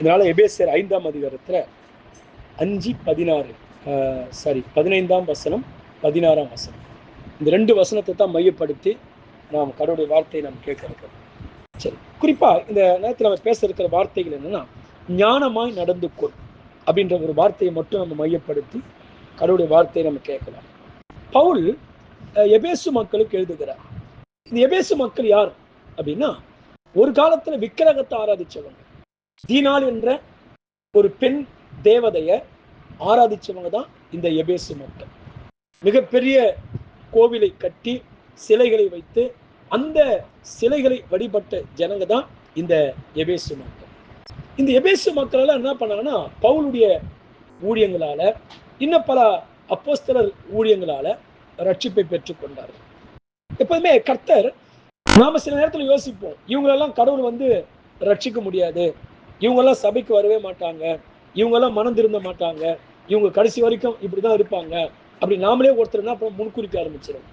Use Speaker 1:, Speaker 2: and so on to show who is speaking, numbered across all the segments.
Speaker 1: இதனால எபேசியர் 5ஆம் அதிகாரத்துல 15ஆம் வசனம் 16ஆம் வசனம் இந்த 2 வசனத்தை தான் மையப்படுத்தி நாம் கடவுளுடைய வார்த்தையை நாம் கேட்க இருக்கிறோம். சரி, குறிப்பா இந்த நேரத்தில் நம்ம பேச இருக்கிற வார்த்தைகள் என்னன்னா, ஞானமாய் நடந்து கொள் அப்படின்ற ஒரு வார்த்தையை மட்டும் நம்ம மையப்படுத்தி கடவுளுடைய வார்த்தையை நம்ம கேட்கலாம். பவுல் எபேசு மக்களுக்கு எழுதுகிறார். இந்த எபேசு மக்கள் யார் அப்படின்னா, ஒரு காலத்துல விக்கிரகத்தை ஆராதிச்சவங்க. தீனாள் என்ற ஒரு பெண் தேவதைய ஆராதிச்சவங்க தான் இந்த எபேசு மக்கள். மிகப்பெரிய கோவிலை கட்டி சிலைகளை வைத்து அந்த சிலைகளை வழிபட்ட ஜனங்க தான் இந்த எபேசு மக்கள். இந்த எபேசு மக்கள் எல்லாம் என்ன பண்ணாங்கன்னா, பவுலுடைய ஊழியங்களால இன்னும் பல அப்போஸ்தலர் ஊழியங்களால ரட்சிப்பை பெற்றுக் கொண்டார்கள். எப்போதுமே கர்த்தர், நாம சில நேரத்தில் யோசிப்போம், இவங்களெல்லாம் கடவுள் ரட்சிக்க முடியாது, இவங்கெல்லாம் சபைக்கு வரவே மாட்டாங்க, இவங்கெல்லாம் மனம் திருந்த மாட்டாங்க, இவங்க கடைசி வரைக்கும் இப்படிதான் இருப்பாங்க அப்படி நாமளே ஒருத்தர் என்ன பண்ண முன்குறிக்க ஆரம்பிச்சிடும்.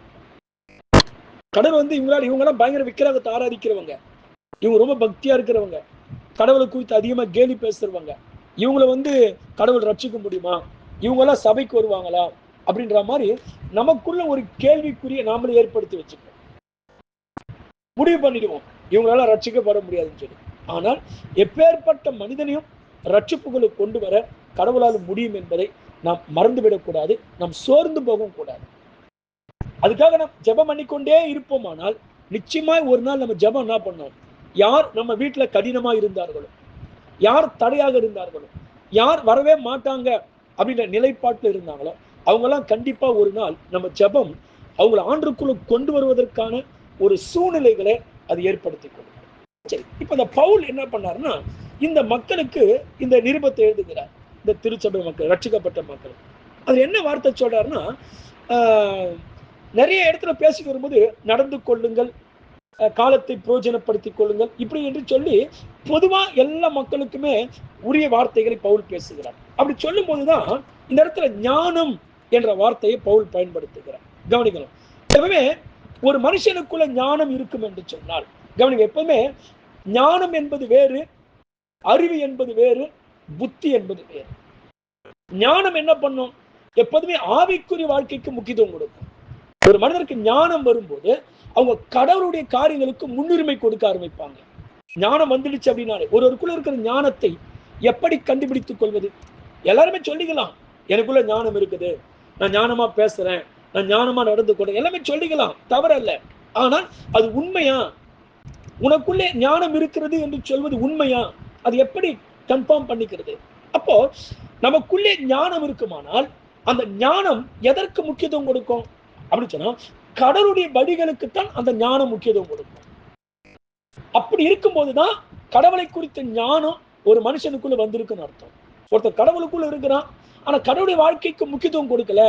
Speaker 1: கடவுள் இவங்கெல்லாம் பயங்கர விக்கிரகத்தை ஆராதிக்கிறவங்க, இவங்க ரொம்ப பக்தியா இருக்கிறவங்க, கடவுளை குறித்து அதிகமா கேலி பேசுறவங்க, இவங்களை கடவுள் ரட்சிக்க முடியுமா, இவங்கெல்லாம் சபைக்கு வருவாங்களா அப்படின்ற மாதிரி நமக்குள்ள ஒரு கேள்விக்குரிய நாமளே ஏற்படுத்தி வச்சுக்கோம். முடிவு பண்ணிடுவோம் இவங்களால ரட்சிக்கப்பட முடியாதுன்னு சொல்லி. ஆனால் எப்பேற்பட்ட மனிதனையும் ரட்சிப்புகளை கொண்டு வர கடவுளால் முடியும் என்பதை நாம் மறந்துவிடக்கூடாது, நாம் சோர்ந்து போகவும் கூடாது. அதுக்காக நாம் ஜெபம் பண்ணிக்கொண்டே இருப்போமானால் நிச்சயமாய் ஒரு நாள் நம்ம ஜெபம் என்ன பண்ணோம், யார் நம்ம வீட்டுல கடினமா இருந்தார்களோ, யார் தடையாக இருந்தார்களோ, யார் வரவே மாட்டாங்க அப்படின்ற நிலைப்பாட்டில் இருந்தாங்களோ, அவங்கெல்லாம் கண்டிப்பா ஒரு நாள் நம்ம ஜெபம் அவங்களை ஆண்டுக்குள்ள கொண்டு வருவதற்கான ஒரு சூழ்நிலைகளை அது ஏற்படுத்தி கொடுக்கும். சரி, இப்ப இந்த பவுல் என்ன பண்ணாருன்னா, இந்த மக்களுக்கு இந்த நிருபத்தை எழுதுகிறார். இந்த திருச்சபை மக்கள், ரட்சிக்கப்பட்ட மக்கள், அது என்ன வார்த்தை சொல்றாருன்னா, நிறைய இடத்துல பேசி வரும்போது நடந்து கொள்ளுங்கள், காலத்தை பிரயோஜனப்படுத்திக் கொள்ளுங்கள் இப்படி என்று சொல்லி பொதுவா எல்லா மக்களுக்குமே உரிய வார்த்தைகளை பவுல் பேசுகிறார். அப்படி சொல்லும் போதுதான் இந்த இடத்துல ஞானம் என்ற வார்த்தையை பவுல் பயன்படுத்துகிறார். கவனிக்கணும், எப்பவுமே ஒரு மனுஷனுக்குள்ள ஞானம் இருக்கும் என்று சொன்னால், கவனிக்க, எப்பவுமே ஞானம் என்பது வேறு, அறிவு என்பது வேறு, புத்தி என்பது வேறு. ஞானம் என்ன பண்ணும், எப்போதுமே ஆவிக்குரிய வாழ்க்கைக்கு முக்கியத்துவம் கொடுக்கும். ஒரு மனிதருக்கு ஞானம் வரும்போது அவங்க கடவுளுடைய காரியங்களுக்கு முன்னுரிமை கொடுக்க ஆரம்பிப்பாங்க. ஞானம் வந்துடுச்சு அப்படின்னாலே ஒருவருக்குள்ள இருக்கிற ஞானத்தை எப்படி கண்டுபிடித்துக் கொள்வது? எல்லாருமே சொல்லிக்கலாம், எனக்குள்ள ஞானம் இருக்குது, நான் ஞானமா பேசுறேன், நான் ஞானமா நடந்து கொண்டேன், எல்லாமே சொல்லிக்கலாம், தவறல்ல. ஆனால் அது உண்மையா? உனக்குள்ளே ஞானம் இருக்கிறது என்று சொல்வது உண்மையா? அது எப்படி கன்ஃபார்ம் பண்ணிக்கிறது? அப்போ நமக்குள்ளே ஞானம் இருக்குமானால் அந்த ஞானம் எதற்கு முக்கியத்துவம் கொடுக்கும் அப்படின்னு சொன்னா, கடவுளுடைய வழிகளுக்குத்தான் அந்த ஞானம் முக்கியத்துவம் கொடுக்கும். அப்படி இருக்கும்போதுதான் கடவுளை குறித்த ஞானம் ஒரு மனுஷனுக்குள்ள வந்திருக்குன்னு அர்த்தம். ஒருத்தர் கடவுளுக்குள்ள இருக்கிறான், ஆனா கடவுளுடைய வாழ்க்கைக்கு முக்கியத்துவம் கொடுக்கல,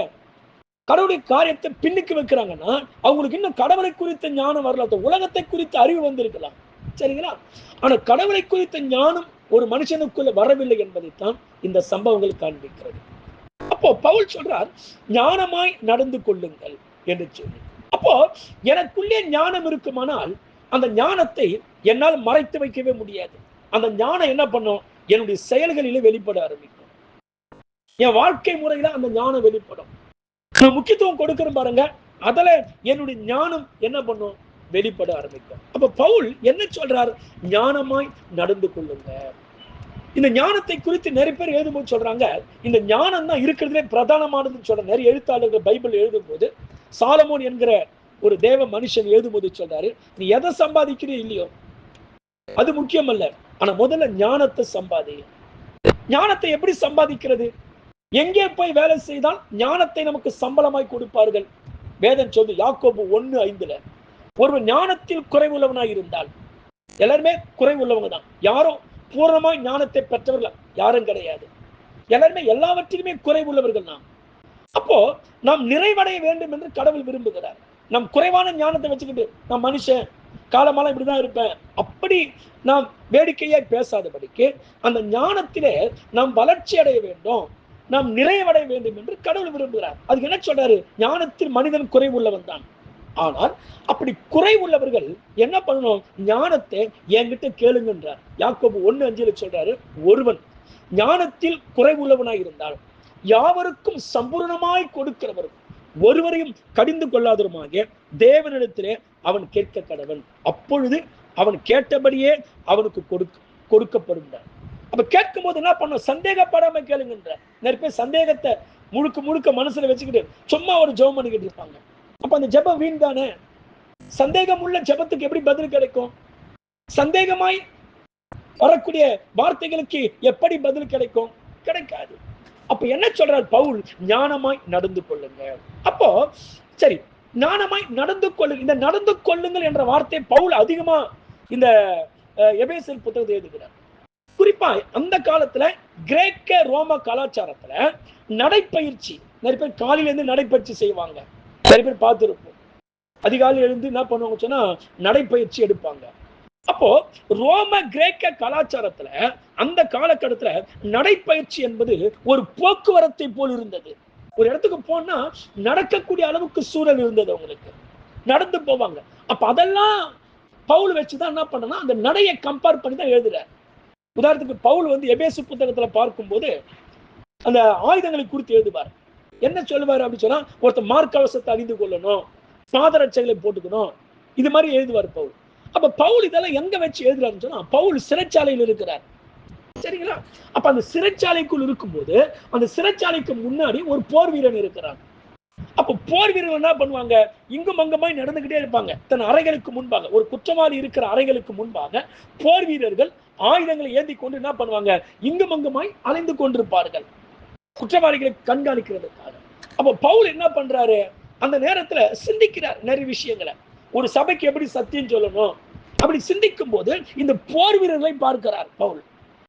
Speaker 1: கடவுளுடைய காரியத்தை பின்னுக்கு வைக்கிறாங்கன்னா அவங்களுக்கு இன்னும் கடவுளை குறித்த ஞானம் வரல, உலகத்தை குறித்த அறிவு வந்திருக்கலாம், சரிங்களா? ஆனா கடவுளை குறித்த ஞானம் ஒரு மனுஷனுக்குள்ள வரவில்லை என்பதைத்தான் இந்த சம்பவங்கள் காண்பிக்கிறது. அப்போ பவுல் சொல்றார், ஞானமாய் நடந்து கொள்ளுங்கள் என்று சொல்லி. அப்போ எனக்குள்ளே ஞானம் இருக்குமானால் அந்த ஞானத்தை என்னால் மறைத்து வைக்கவே முடியாது. அந்த ஞானம் என்ன பண்ணும், என்னுடைய செயல்களிலே வெளிப்பட ஆரம்பிக்கும், என் வாழ்க்கை முறையில அந்த ஞானம் வெளிப்படும். நான் முக்கியத்துவம் கொடுக்கிறேன் பாருங்க, அதுல என்னுடைய ஞானம் என்ன பண்ணும், வெளிப்பட ஆரம்பிக்கும். அப்ப பவுல் என்ன சொல்றார், ஞானமாய் நடந்து கொள்ளுங்க. இந்த ஞானத்தை குறித்து நிறைய பேர் எழுதும்போது சொல்றாங்க, இந்த ஞானம் தான் இருக்கிறதுலே பிரதானமானதுன்னு சொல்ற. நிறைய எழுத்தாளர்கள் பைபிள் எழுதும் போது, சாலமோன் என்கிற ஒரு தேவ மனுஷன் எழுதும்போது சொல்றாரு, நீ எதை சம்பாதிக்கிறீ இல்லையோ அது முக்கியம் அல்ல, ஆனா முதல்ல ஞானத்தை சம்பாதி. ஞானத்தை எப்படி சம்பாதிக்கிறது? எங்கே போய் வேலை செய்தால் ஞானத்தை நமக்கு சம்பளமாய் கொடுப்பார்கள்? வேதம் சொல்லு, யாக்கோபு 1:5, ஒருவன் ஞானத்தில் குறைவுள்ளவனாய் இருந்தால், எல்லாருமே குறைவுள்ளவங்க தான், யாரும் பூர்ணமாய் ஞானத்தை பெற்றவர்கள் யாரும் கிடையாது, எல்லாருமே எல்லாவற்றிலுமே குறைவுள்ளவர்கள் நாம். அப்போ நாம் நிறைவடைய வேண்டும் என்று கடவுள் விரும்புகிறார். நம் குறைவான ஞானத்தை வச்சுக்கிட்டு நான் மனுஷன், காலமால இப்படிதான் இருப்பேன் அப்படி நாம் வேடிக்கையாய் பேசாதபடிக்கு அந்த ஞானத்திலே நாம் வளர்ச்சி அடைய வேண்டும், நாம் நிறைவடைய வேண்டும் என்று கடவுள் விரும்புகிறார். அதுக்கு என்ன சொல்றாரு, ஞானத்தில் மனிதன் குறைவுள்ளவன் தான். ஆனால் அப்படி குறை உள்ளவர்கள் என்ன பண்ணணும்? ஞானத்தை என்கிட்ட கேளுங்கன்றார். யாக்கோபு 1:5 சொல்றாரு, ஒருவன் ஞானத்தில் குறை உள்ளவனாய் இருந்தால் யாவருக்கும் சம்பூர்ணமாய் கொடுக்கிறவரும் ஒருவரையும் கடிந்து கொள்ளாதவருமாகிய தேவனிடத்திலே அவன் கேட்க கடவன், அப்பொழுது அவன் கேட்டபடியே அவனுக்கு கொடுக்கப்படும். அப்ப கேட்கும் போது என்ன பண்ண? சந்தேகப்படாம கேளுங்கன்ற. நிறைய பேர் சந்தேகத்தை முழுக்க முழுக்க மனசுல வச்சுக்கிட்டு சும்மா ஒரு ஜெபம் பண்ணிக்கிட்டு இருப்பாங்க. அப்ப அந்த ஜெபம் வீண் தானே. சந்தேகம் உள்ள ஜெபத்துக்கு எப்படி பதில் கிடைக்கும்? சந்தேகமாய் வரக்கூடிய வார்த்தைகளுக்கு எப்படி பதில் கிடைக்கும்? கிடைக்காது. அப்ப என்ன சொல்றார் பவுல்? ஞானமாய் நடந்து கொள்ளுங்க. அப்போ சரி, ஞானமாய் நடந்து கொள்ளுங்க. இந்த நடந்து கொள்ளுங்கள் என்ற வார்த்தை பவுல் அதிகமா இந்த எபேசியர் புத்தகத்தை எழுதுகிறார். குறிப்பா அந்த காலத்துல கிரேக்க ரோம கலாச்சாரத்துல நடைப்பயிற்சி, நிறைய பேர் காலையில இருந்து நடைப்பயிற்சி செய்வாங்க. நிறைய பேர் பார்த்துருப்போம். அதிகாலையில் எழுந்து என்ன பண்ணுவாங்க சொன்னா நடைப்பயிற்சி எடுப்பாங்க. அப்போ ரோம கிரேக்க கலாச்சாரத்துல அந்த காலகட்டத்துல நடைப்பயிற்சி என்பது ஒரு போக்குவரத்தை போல் இருந்தது. ஒரு இடத்துக்கு போனா நடக்கக்கூடிய அளவுக்கு சூழல் இருந்தது, அவங்களுக்கு நடந்து போவாங்க. அப்ப அதெல்லாம் பவுல் வச்சுதான் என்ன பண்ணனா அந்த நடையை கம்பேர் பண்ணி தான் எழுதுறார். உதாரணத்துக்கு பவுல் எபேசு புத்தகத்துல பார்க்கும்போது அந்த ஆயுதங்களை குறித்து எழுதுவார். என்ன சொல்லுவார் அப்படின்னு சொன்னா, ஒருத்தர் மார்க்கவசத்தை அணிந்து கொள்ளணும், பாதரட்சைகளை போட்டுக்கணும், இது மாதிரி எழுதுவார் பவுல். அப்ப பவுல் இதெல்லாம் எங்க வச்சு எழுதுறாருன்னு சொன்னா, பவுல் சிறைச்சாலையில் இருக்கிறார். சரிங்களா? அப்ப அந்த சிறைச்சாலைக்குள் இருக்கும்போது அந்த சிறைச்சாலைக்கு முன்னாடி ஒரு போர் வீரன் இருக்கிறான். அப்ப போர் வீரர்கள் என்ன பண்ணுவாங்க? இங்கும் அங்குமாய் நடந்துகிட்டே இருப்பாங்க. தன் அறைகளுக்கு முன்பாக, ஒரு குற்றவாளி இருக்கிற அறைகளுக்கு முன்பாக போர் வீரர்கள் ஆயுதங்களை ஏந்தி கொண்டு என்ன பண்ணுவாங்க? இங்கும் அங்குமாய் அலைந்து கொண்டிருப்பார்கள், குற்றவாளிகளை கண்காணிக்கிறதுக்காக. அப்ப பவுல் என்ன பண்றாரு? அந்த நேரத்துல சிந்திக்கிறார் நிறைய விஷயங்களை. ஒரு சபைக்கு எப்படி சத்தியம் சொல்லணும் அப்படி சிந்திக்கும் போது இந்த போர் வீரர்களை பார்க்கிறார் பவுல்.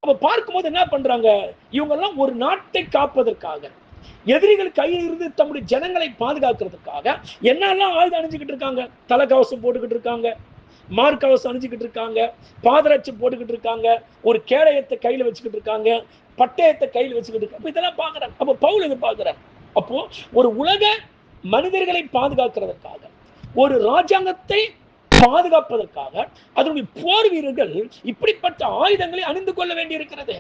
Speaker 1: அப்ப பார்க்கும்போது என்ன பண்றாங்க? இவங்க எல்லாம் ஒரு நாட்டை காப்பதற்காக, எதிரிகள் கையில் இருந்து தம்முடைய ஜனங்களை பாதுகாக்கிறதுக்காக என்னெல்லாம் ஆயுதம் அணிஞ்சுக்கிட்டு இருக்காங்க? தலைக்கவசம் போட்டுக்கிட்டு இருக்காங்க, மார்க்கவசம் அணிஞ்சுக்கிட்டு இருக்காங்க, பாதரட்சை போட்டுக்கிட்டு இருக்காங்க, ஒரு கேடயத்தை கையில வச்சுக்கிட்டு இருக்காங்க, பட்டயத்தை கையில் வச்சுக்கிட்டு இருக்காங்க. இதெல்லாம் பாக்குறாங்க. அப்ப பவுல் இதை பார்க்கிறார். அப்போ ஒரு உலக மனிதர்களை பாதுகாக்கிறதுக்காக, ஒரு ராஜாங்கத்தை பாதுகாப்பதற்காக அதனுடைய போர் வீரர்கள் இப்படிப்பட்ட ஆயுதங்களை அணிந்து கொள்ள வேண்டி இருக்கிறது.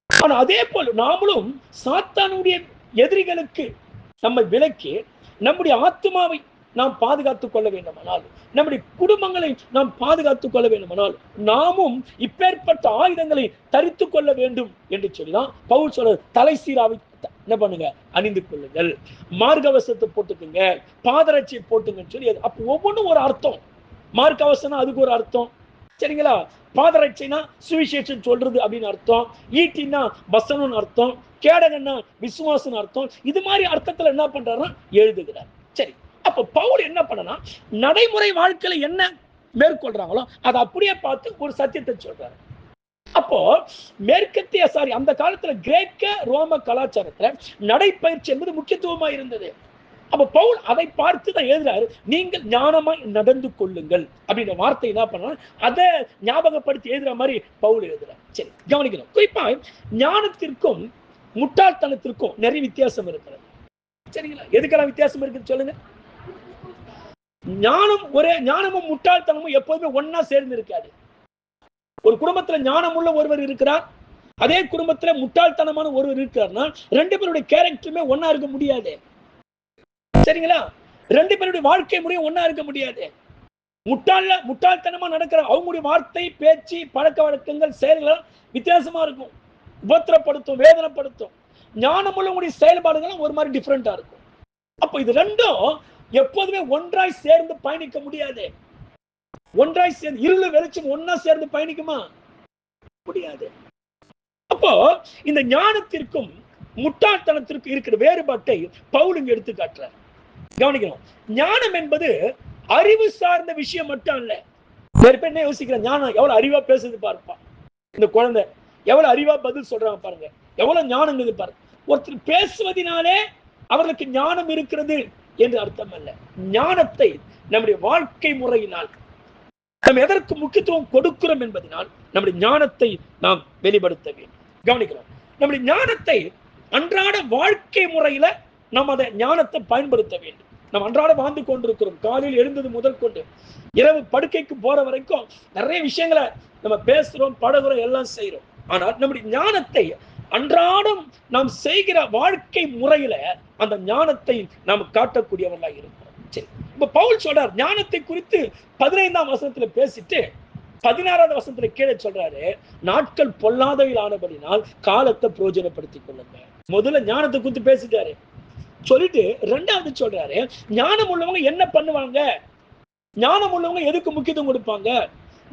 Speaker 1: ஆனா அதே போல நாமளும் சாத்தானுடைய எதிரிகளுக்கு நம்மை விலக்கி நம்முடைய ஆத்மாவை நாம் பாதுகாத்துக் கொள்ள வேண்டுமானால், நம்முடைய குடும்பங்களை நாம் பாதுகாத்துக் கொள்ள வேண்டுமானால் நாமும் இப்பேற்பட்ட ஆயுதங்களை தரித்துக் கொள்ள வேண்டும் என்று சொல்லிதான் பவுல் சொல்ற. தலை சீராவை என்ன பண்ணுங்க? அணிந்து கொள்ளுங்கள், மார்க்கவசத்தை போட்டுக்குங்க, பாதரட்சியை போட்டுங்கன்னு சொல்லி. அப்ப ஒவ்வொன்றும் ஒரு அர்த்தம். மார்க்கவசம்னா அதுக்கு ஒரு அர்த்தம், சரிங்களா? பாதரட்சைனா சுவிசேஷம் சொல்றது அப்படின்னு அர்த்தம், ஈட்டினா வசனம்னு அர்த்தம், கேடகன்னா விசுவாசம் அர்த்தம். இது மாதிரி அர்த்தத்துல என்ன பண்றாருன்னா எழுதுகிறார். சரி, அப்ப பவுல் என்ன பண்ணனா நடைமுறை வாழ்க்கையில என்ன மேற்கொள்றாங்களோ அதை அப்படியே பார்த்து ஒரு சத்தியத்தை சொல்றாரு. அப்போ மேற்கத்திய அந்த காலத்துல கிரேக்க ரோம கலாச்சாரத்துல நடைப்பயிற்சி என்பது முக்கியத்துவமா இருந்தது. அப்ப பவுல் அதை பார்த்து தான் எழுதுறாரு, நீங்கள் ஞானமாய் நடந்து கொள்ளுங்கள் அப்படின்ற வார்த்தை என்ன பண்ணா அதை ஞாபகப்படுத்தி எழுதுற மாதிரி பவுல் எழுதுறாரு. சரி, கவனிக்கணும். குறிப்பா ஞானத்திற்கும் முட்டாள்தனத்திற்கும் நிறைய வித்தியாசம் இருக்கிறது. சரிங்களா? எதுக்கெல்லாம் வித்தியாசம் இருக்குன்னு சொல்லுங்க. ஞானமும் முட்டாள்தனமும் எப்போதுமே ஒன்னா சேர்ந்து இருக்காது. ஒரு குடும்பத்துல ஞானம் உள்ள ஒருவர் இருக்கிறார், அதே குடும்பத்துல முட்டாள்தனமான ஒருவர் இருக்கிறார்னா ரெண்டு பேருடைய கேரக்டருமே ஒன்னா இருக்க முடியாது. சரிங்களா? ரெண்டு பேருடைய வாழ்க்கை முறையும் ஒன்னா இருக்க முடியாது. முட்டாள்தனமா நடக்கிற அவங்களுடைய வார்த்தை, பேச்சு, பழக்க வழக்கங்கள், செயல்கள் வித்தியாசமா இருக்கும், உபத்திரப்படுத்தும், வேதனைப்படுத்தும். ஞானமுள்ளவங்களுடைய செயல்பாடுகளும் ஒரு மாதிரி டிஃபரெண்டா இருக்கும். அப்ப இது ரெண்டும் எப்போதுமே ஒன்றாய் சேர்ந்து பயணிக்க முடியாது. ஒன்றாய் சேர்ந்து இருளு வெளிச்சம் ஒன்னா சேர்ந்து பயணிக்குமா? முடியாது. அப்போ இந்த ஞானத்திற்கும் முட்டாள்தனத்திற்கும் இருக்கிற வேறுபாட்டை பவுல் இங்க எடுத்து காட்டுறார். கவனிக்கணும். ஞானம் என்பது அறிவு சார்ந்த விஷயம் மட்டும் இல்ல. வேற பேர் என்ன யோசிக்கிற? ஞானம் எவ்வளவு அறிவா பேசுது பாருப்பா, இந்த குழந்தை எவ்வளவு அறிவா பதில் சொல்றாங்க பாருங்க, எவ்வளவு ஞானம் இது பாருங்க. ஒருத்தர் பேசுவதனாலே அவர்களுக்கு ஞானம் இருக்கிறது என்று அர்த்தம் அல்ல. ஞானத்தை நம்முடைய வாழ்க்கை முறையினால் நாம் எதற்கு முக்கியத்துவம் கொடுக்கிறோம் என்பதனால் நம்முடைய ஞானத்தை நாம் வெளிப்படுத்த வேண்டும். கவனிக்கிறோம். நம்முடைய ஞானத்தை அன்றாட வாழ்க்கை முறையில நாம் அதை ஞானத்தை பயன்படுத்த வேண்டும். நம்ம அன்றாட வாழ்ந்து கொண்டிருக்கிறோம். காலையில் எழுந்தது முதல் கொண்டு இரவு படுக்கைக்கு போற வரைக்கும் நிறைய விஷயங்களை நம்ம பேசுறோம், பழகுறோம், எல்லாம் செய்யறோம். ஆனால் நம்முடைய ஞானத்தை அன்றாடம் நாம் செய்கிற வாழ்க்கை முறையில அந்த ஞானத்தை நாம் காட்டக்கூடியவர்களாக இருக்கிறோம். சரி, இப்ப பவுல் சொல்றார் ஞானத்தை குறித்து 15ஆம் வசனத்துல பேசிட்டு 16வது வசனத்துல கீழே சொல்றாரு, நாட்கள் பொல்லாதவையில் ஆனபடினால் காலத்தை பிரயோஜனப்படுத்திக் கொள்ளுங்க. முதல்ல ஞானத்தை குறித்து பேசிட்டாரு, சொல்லிட்டு 2வது சொல்றாரு ஞானம் உள்ளவங்க என்ன பண்ணுவாங்க, ஞானம் உள்ளவங்க எதுக்கு முக்கியத்துவம் கொடுப்பாங்க,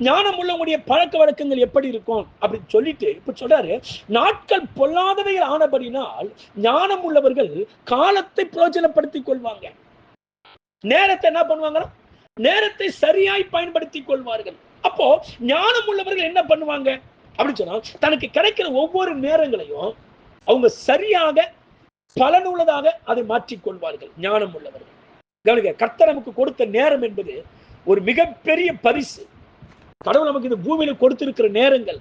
Speaker 1: ஞானம் உள்ளவங்களுடைய பழக்க வழக்கங்கள் எப்படி இருக்கும் அப்படின்னு சொல்லிட்டு இப்ப சொல்றாரு, நாட்கள் பொல்லாதவையில் ஆனபடினால் ஞானம் உள்ளவர்கள் காலத்தை பிரயோஜனப்படுத்திக் கொள்வாங்க. நேரத்தை என்ன பண்ணுவாங்க, நேரத்தை சரியாய் பயன்படுத்திக் கொள்வார்கள். அப்போ ஞானம் உள்ளவர்கள் என்ன பண்ணுவாங்க அப்படின்னு சொன்னா, தனக்கு கிடைக்கிற ஒவ்வொரு நேரங்களையும் அவங்க சரியாக பலனுள்ளதாக அதை மாற்றிக் கொள்வார்கள். ஞானம் உள்ளவர்கள் கவனிக்க, கர்த்தர் நமக்கு கொடுத்த நேரம் என்பது ஒரு மிகப்பெரிய பரிசு. கடவுள் நமக்கு இந்த பூமியில கொடுத்திருக்கிற நேரங்கள்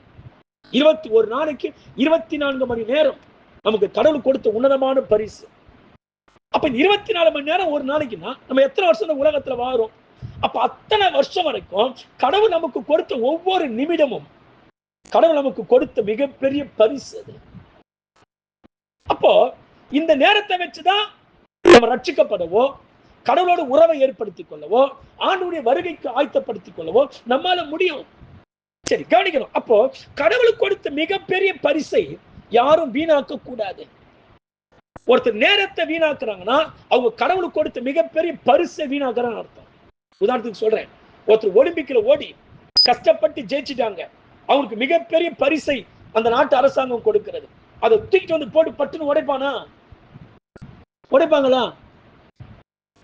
Speaker 1: 21 நாளைக்கு 24 மணி நேரம் நமக்கு கடவுள் கொடுத்த உன்னதமான பரிசு. அப்ப 24 மணி நேரம் ஒரு நாளைக்குன்னா நம்ம எத்தனை வருஷம் இந்த உலகத்துல வாழும்? அப்ப அத்தனை வருஷம் வரைக்கும் கடவுள் நமக்கு கொடுத்த ஒவ்வொரு நிமிடமும் கடவுள் நமக்கு கொடுத்த மிகப்பெரிய பரிசு அது. அப்போ இந்த நேரத்தை வச்சுதான் நம்ம ரட்சிக்கப்படவோ, கடவுளோட உறவை ஏற்படுத்திக் கொள்ளவோ, ஆண்டவருடைய வருகைக்கு ஆயத்தப்படுத்திக் கொள்ளவோ நம்மால முடியும். சரி, கவனிக்கணும். அப்போ கடவுளுக்கு கொடுத்த மிகப்பெரிய பரிசை யாரும் வீணாக்க கூடாது. ஒருத்தர் நேரத்தை வீணாக்குறாங்கன்னா அவங்க கடவுளுக்கு கொடுத்த மிகப்பெரிய பரிசை வீணாக்குறான்னு அர்த்தம். உதாரணத்துக்கு சொல்றேன், ஒருத்தர் ஒலிம்பிக்ல ஓடி கஷ்டப்பட்டு ஜெயிச்சுட்டாங்க, அவங்களுக்கு மிகப்பெரிய பரிசை அந்த நாட்டு அரசாங்கம் கொடுக்கிறது. அதை தூக்கிட்டு வந்து போட்டு பட்டுன்னு உடைப்பானா? உடைப்பாங்களா?